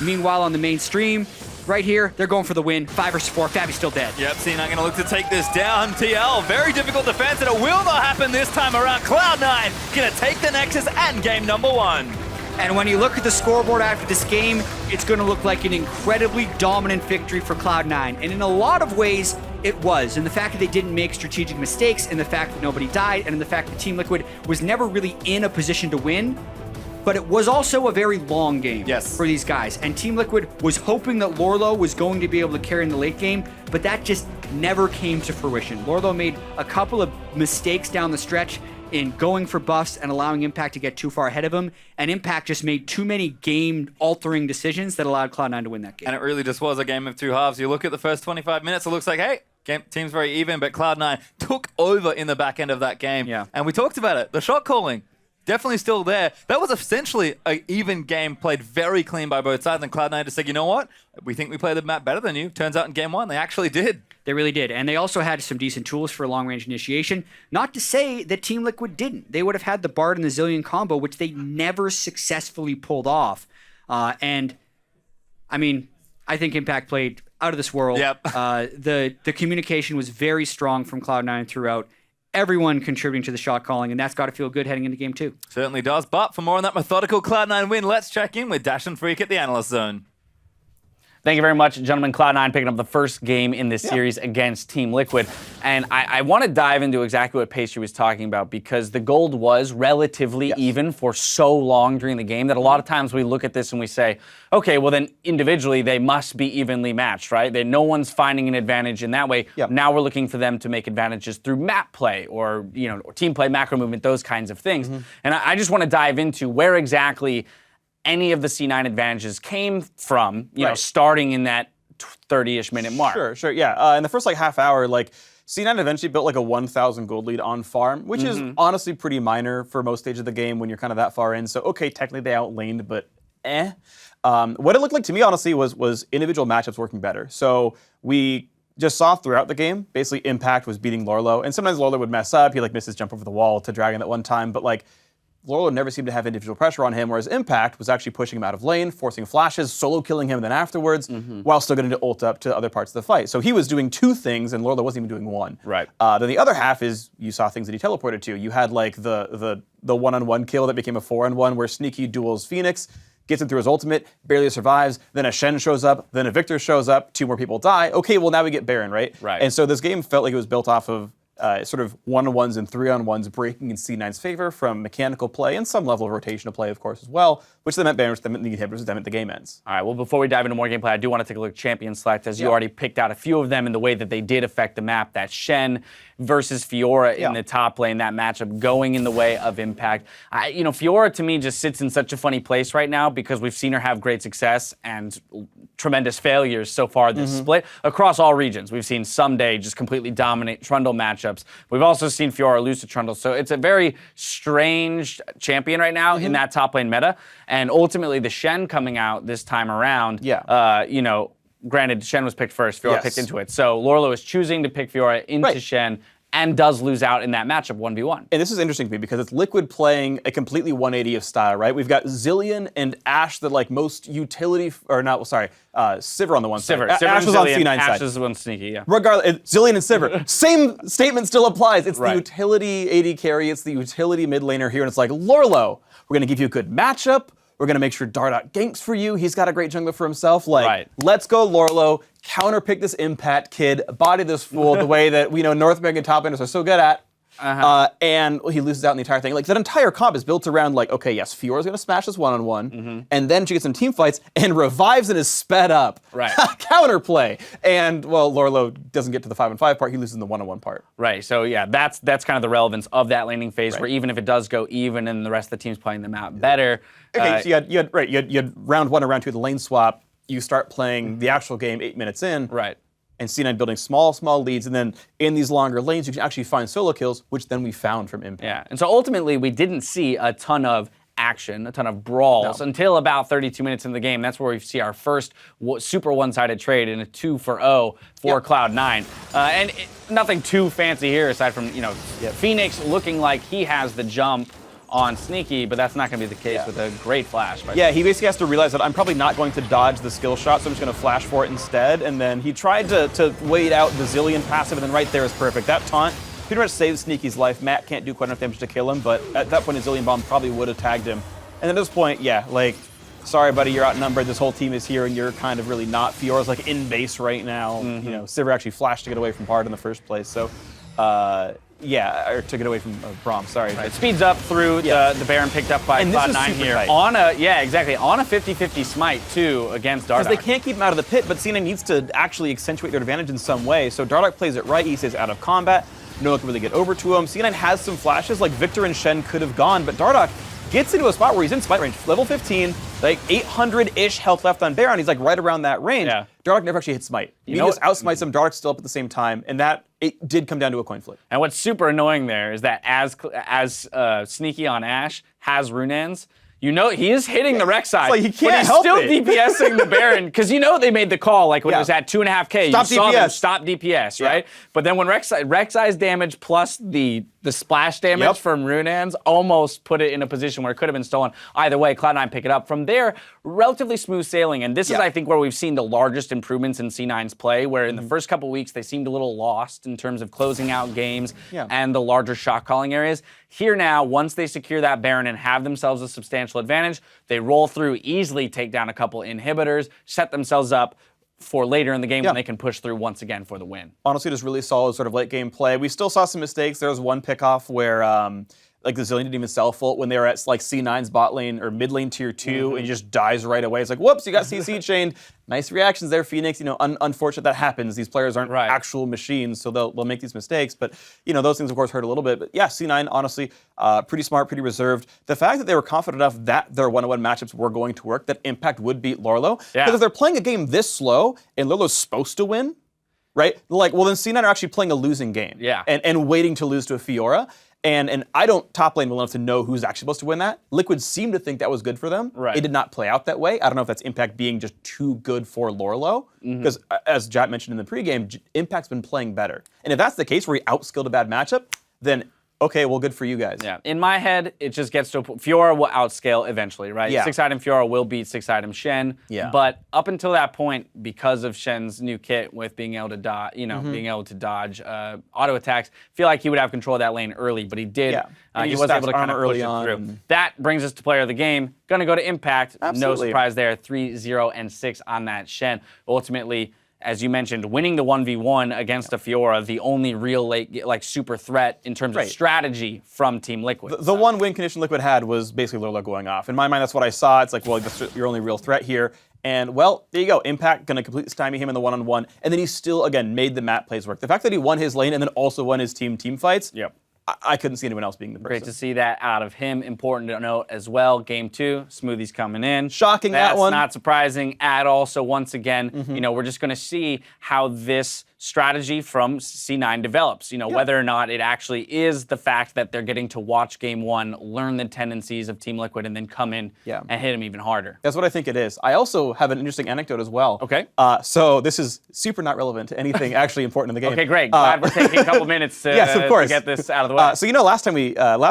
Meanwhile, on the main stream, right here, they're going for the win. 5 versus 4, Fabi's still dead. Yep, C9 going to look to take this down. TL, very difficult defense, and it will not happen this time around. Cloud9 going to take the Nexus and game number 1. And when you look at the scoreboard after this game, it's going to look like an incredibly dominant victory for Cloud9. And in a lot of ways, it was. And the fact that they didn't make strategic mistakes, and the fact that nobody died, and the fact that Team Liquid was never really in a position to win. But it was also a very long game for these guys. And Team Liquid was hoping that Lorlo was going to be able to carry in the late game, but that just never came to fruition. Lorlo made a couple of mistakes down the stretch in going for buffs and allowing Impact to get too far ahead of him, and Impact just made too many game-altering decisions that allowed Cloud9 to win that game. And it really just was a game of 2 halves. You look at the first 25 minutes, it looks like, hey, team's very even, but Cloud9 took over in the back end of that game. Yeah. And we talked about it. The shot calling, definitely still there. That was essentially an even game played very clean by both sides, and Cloud9 just said, you know what? We think we played the map better than you. Turns out in game 1, they actually did. They really did. And they also had some decent tools for long-range initiation. Not to say that Team Liquid didn't. They would have had the Bard and the Zillion combo, which they never successfully pulled off. And, I mean, I think Impact played out of this world. Yep. The communication was very strong from Cloud9 throughout. Everyone contributing to the shot calling, and that's got to feel good heading into game 2. Certainly does. But for more on that methodical Cloud9 win, let's check in with Dash and Freak at the Analyst Zone. Thank you very much, gentlemen. Cloud9 picking up the first game in this series against Team Liquid. And I want to dive into exactly what Pastry was talking about, because the gold was relatively even for so long during the game that a lot of times we look at this and we say, okay, well then individually they must be evenly matched, right? No one's finding an advantage in that way. Now we're looking for them to make advantages through map play or, or team play, macro movement, those kinds of things. And I just want to dive into where exactly any of the C9 advantages came from, starting in that 30-ish minute mark. Sure, yeah. In the first half hour, C9 eventually built a 1,000 gold lead on farm, which is honestly pretty minor for most stages of the game when you're kind of that far in. So okay, technically they outlaned, but what it looked like to me, honestly, was individual matchups working better. So we just saw throughout the game, basically Impact was beating Lorlo, and sometimes Lorlo would mess up. He missed his jump over the wall to Dragon that one time, but Lorlo never seemed to have individual pressure on him, whereas Impact was actually pushing him out of lane, forcing flashes, solo killing him then afterwards, while still getting to ult up to other parts of the fight. So he was doing 2 things, and Lorlo wasn't even doing 1. Right. Then the other half is you saw things that he teleported to. You had the one-on-one kill that became a 4-on-1, where Sneaky duels Phoenix, gets him through his ultimate, barely survives, then a Shen shows up, then a Victor shows up, 2 more people die. Okay, well now we get Baron, right? Right. And so this game felt like it was built off of sort of 1-on-1s and 3-on-1s breaking in C9's favor from mechanical play and some level of rotational play, of course, as well, which then meant Baron, which then meant the inhibitors, which then meant the game ends. All right, well, before we dive into more gameplay, I do want to take a look at champion select, as you already picked out a few of them in the way that they did affect the map. That Shen versus Fiora in the top lane, that matchup going in the way of Impact. Fiora to me just sits in such a funny place right now because we've seen her have great success and tremendous failures so far this split across all regions. We've seen Someday just completely dominate Trundle matchups. matchups. We've also seen Fiora lose to Trundle, so it's a very strange champion right now in that top lane meta. And ultimately, the Shen coming out this time around, you know, granted, Shen was picked first, Fiora picked into it. So Lorlo is choosing to pick Fiora into Shen, and does lose out in that matchup 1v1. And this is interesting to me because it's Liquid playing a completely 180 of style, right? We've got Zilean and Ashe, the like most utility, or not, sorry, Sivir on the one side. Ashe was on C9 side. Ashe is one sneaky, yeah. Regardless, Zilean and Sivir, same statement still applies. It's the utility AD carry, it's the utility mid laner here, and it's like, Lorlo, we're gonna give you a good matchup, we're gonna make sure Dardoch ganks for you, he's got a great jungler for himself, like, let's go Lorlo, counterpick this Impact kid, body this fool the way that we know North American top laners are so good at. And he loses out in the entire thing. Like, that entire comp is built around, like, okay, yes, Fiora's gonna smash this one-on-one, and then she gets some team fights and revives and is sped up. Counterplay. And, well, Lorlo doesn't get to the 5-on-5 part, he loses in the one-on-one part. So yeah, that's kind of the relevance of that laning phase, where even if it does go even and the rest of the team's playing them out better. Okay, so you had round 1 and round 2 the lane swap. You start playing the actual game 8 minutes in. And C9 building small leads, and then in these longer lanes, you can actually find solo kills, which then we found from Impact. And so ultimately, we didn't see a ton of action, a ton of brawls until about 32 minutes in the game. That's where we see our first super one-sided trade in a 2-for-0 for Cloud9. And nothing too fancy here, aside from, you know, Phoenix looking like he has the jump on Sneaky, but that's not going to be the case with a great flash. Yeah, he basically has to realize that I'm probably not going to dodge the skill shot, so I'm just going to flash for it instead. And then he tried to wait out the Zilean passive, and then right there is perfect. That taunt pretty much saves Sneaky's life. Matt can't do quite enough damage to kill him, but at that point, a Zilean bomb probably would have tagged him. And at this point, yeah, like, sorry, buddy, you're outnumbered. This whole team is here, and you're kind of really not. Fiora's like in base right now. You know, Sivir actually flashed to get away from Bard in the first place, so. Yeah, or took it away from Braum, sorry. It speeds up through the Baron picked up by Cloud9 here. Tight. On a, on a 50-50 smite, too, against Dardoch. Because they can't keep him out of the pit, but C9 needs to actually accentuate their advantage in some way. So Dardoch plays it right, he stays out of combat. No one can really get over to him. C9 has some flashes, like Victor and Shen could have gone, but Dardoch gets into a spot where he's in smite range, level 15, like 800-ish health left on Baron. He's like right around that range. Dardoch never actually hits smite. He just outsmites him, Dardoch's still up at the same time, and that it did come down to a coin flip. And what's super annoying there is that as Sneaky on Ashe has Runaan's, you know he is hitting the Rek'Sai, like he can't but he's help still it. DPSing the Baron, because you know they made the call, like when it was at 2.5K, stop you saw DPS. them stop DPS, right? But then when Rek'Sai's damage plus the splash damage from Runaan's almost put it in a position where it could have been stolen. Either way, Cloud9 pick it up. From there, relatively smooth sailing, and this is, I think, where we've seen the largest improvements in C9's play, where in the first couple weeks they seemed a little lost in terms of closing out games and the larger shot calling areas. Here now, once they secure that Baron and have themselves a substantial advantage, they roll through, easily take down a couple inhibitors, set themselves up for later in the game when they can push through once again for the win. Honestly, just really solid sort of late game play. We still saw some mistakes. There was one pickoff where like the Zilean didn't even self-ult when they were at like C9's bot lane or mid lane tier 2 and he just dies right away. It's like, whoops, you got CC chained. Nice reactions there, Phoenix. You know, unfortunate that happens. These players aren't actual machines, so they'll make these mistakes. But, you know, those things, of course, hurt a little bit. But yeah, C9, honestly, pretty smart, pretty reserved. The fact that they were confident enough that their one-on-one matchups were going to work, that Impact would beat Lorlo. Because if they're playing a game this slow and Lorlo's supposed to win, right? Like, well, then C9 are actually playing a losing game. And waiting to lose to a Fiora. And I don't top lane well enough to know who's actually supposed to win that. Liquid seemed to think that was good for them. It did not play out that way. I don't know if that's Impact being just too good for Lorlo. Because as Jat mentioned in the pregame, Impact's been playing better. And if that's the case where he outskilled a bad matchup, then okay, well, good for you guys. In my head, it just gets to Fiora will outscale eventually, right? 6-item Fiora will beat 6-item Shen. But up until that point, because of Shen's new kit with being able to dodge, being able to dodge auto attacks, feel like he would have control of that lane early, but he did. He was able to kind of push it through. That brings us to player of the game. Gonna go to Impact. No surprise there. 3-0-6 on that Shen. Ultimately, as you mentioned, winning the 1v1 against a Fiora, the only real late, super threat in terms of strategy from Team Liquid. The one win condition Liquid had was basically Lorlo going off. In my mind, that's what I saw. It's like, well, that's your only real threat here. And, well, there you go. Impact going to completely stymie him in the one-on-one. And then he still, again, made the map plays work. The fact that he won his lane and then also won his team fights, I couldn't see anyone else being the person. Great to see that out of him. Important to note as well, game 2, Smoothie's coming in. Shocking, that one. That's not surprising at all. So once again, you know, we're just going to see how this strategy from C9 develops. You know, whether or not it actually is the fact that they're getting to watch game 1, learn the tendencies of Team Liquid, and then come in and hit him even harder. That's what I think it is. I also have an interesting anecdote as well. Okay. So this is super not relevant to anything actually important in the game. Okay, great. Glad we're taking a couple minutes to, yes, of course. to get this out of the way. So you know, last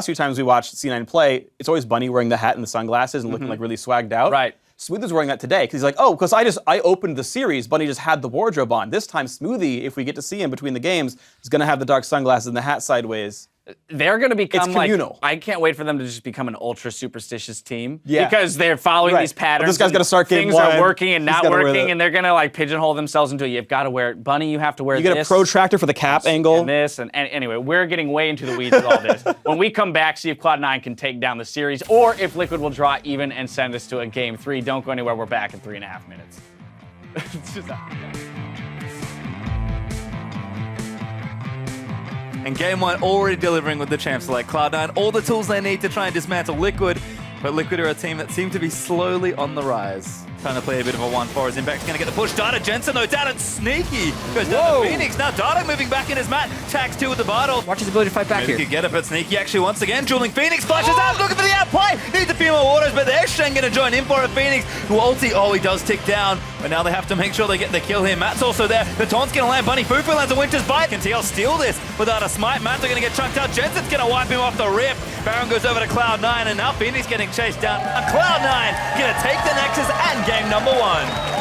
few times we watched C9 play, it's always Bunny wearing the hat and the sunglasses and looking like really swagged out. Right. Smoothie's wearing that today because he's like, oh, because I opened the series, Bunny just had the wardrobe on. This time, Smoothie, if we get to see him between the games, is going to have the dark sunglasses and the hat sideways. They're going to become It's communal. I can't wait for them to just become an ultra superstitious team. Yeah. Because they're following these patterns. This guy's going to start game Things 1. are working and He's not gotta wear working, the- and they're going to like pigeonhole themselves into you've got to wear it. Bunny, you have to wear You this. get a protractor for the cap angle. And this, and anyway, we're getting way into the weeds with all this. When we come back, see if Cloud9 can take down the series, or if Liquid will draw even and send us to a game 3. Don't go anywhere. We're back in 3.5 minutes. It's just And game 1 already delivering with the champs like Cloud9, all the tools they need to try and dismantle Liquid. But Liquid are a team that seem to be slowly on the rise. Trying to play a bit of a 1-4 as Impact's going to get the push. Data Jensen, though, down and sneaky. Goes down to Phoenix. Now Data moving back in his mat. Tags 2 with the bottle. Watch his ability to fight back Maybe here. could get it, but Sneaky actually once again dueling Phoenix. Flashes out, looking for the outplay. Needs a few more waters, but they're Shen going to join in for a Phoenix. Who ulti, he does tick down. But now they have to make sure they get the kill here. Matt's also there. The taunt's going to land. Bunny Fufu lands a Winter's Bite. Can TL steal this without a smite? Matt's are going to get chunked out. Jensen's going to wipe him off the rip. Baron goes over to Cloud9, and now Phoenix getting chased down. Cloud9 going to take the Nexus and game number 1.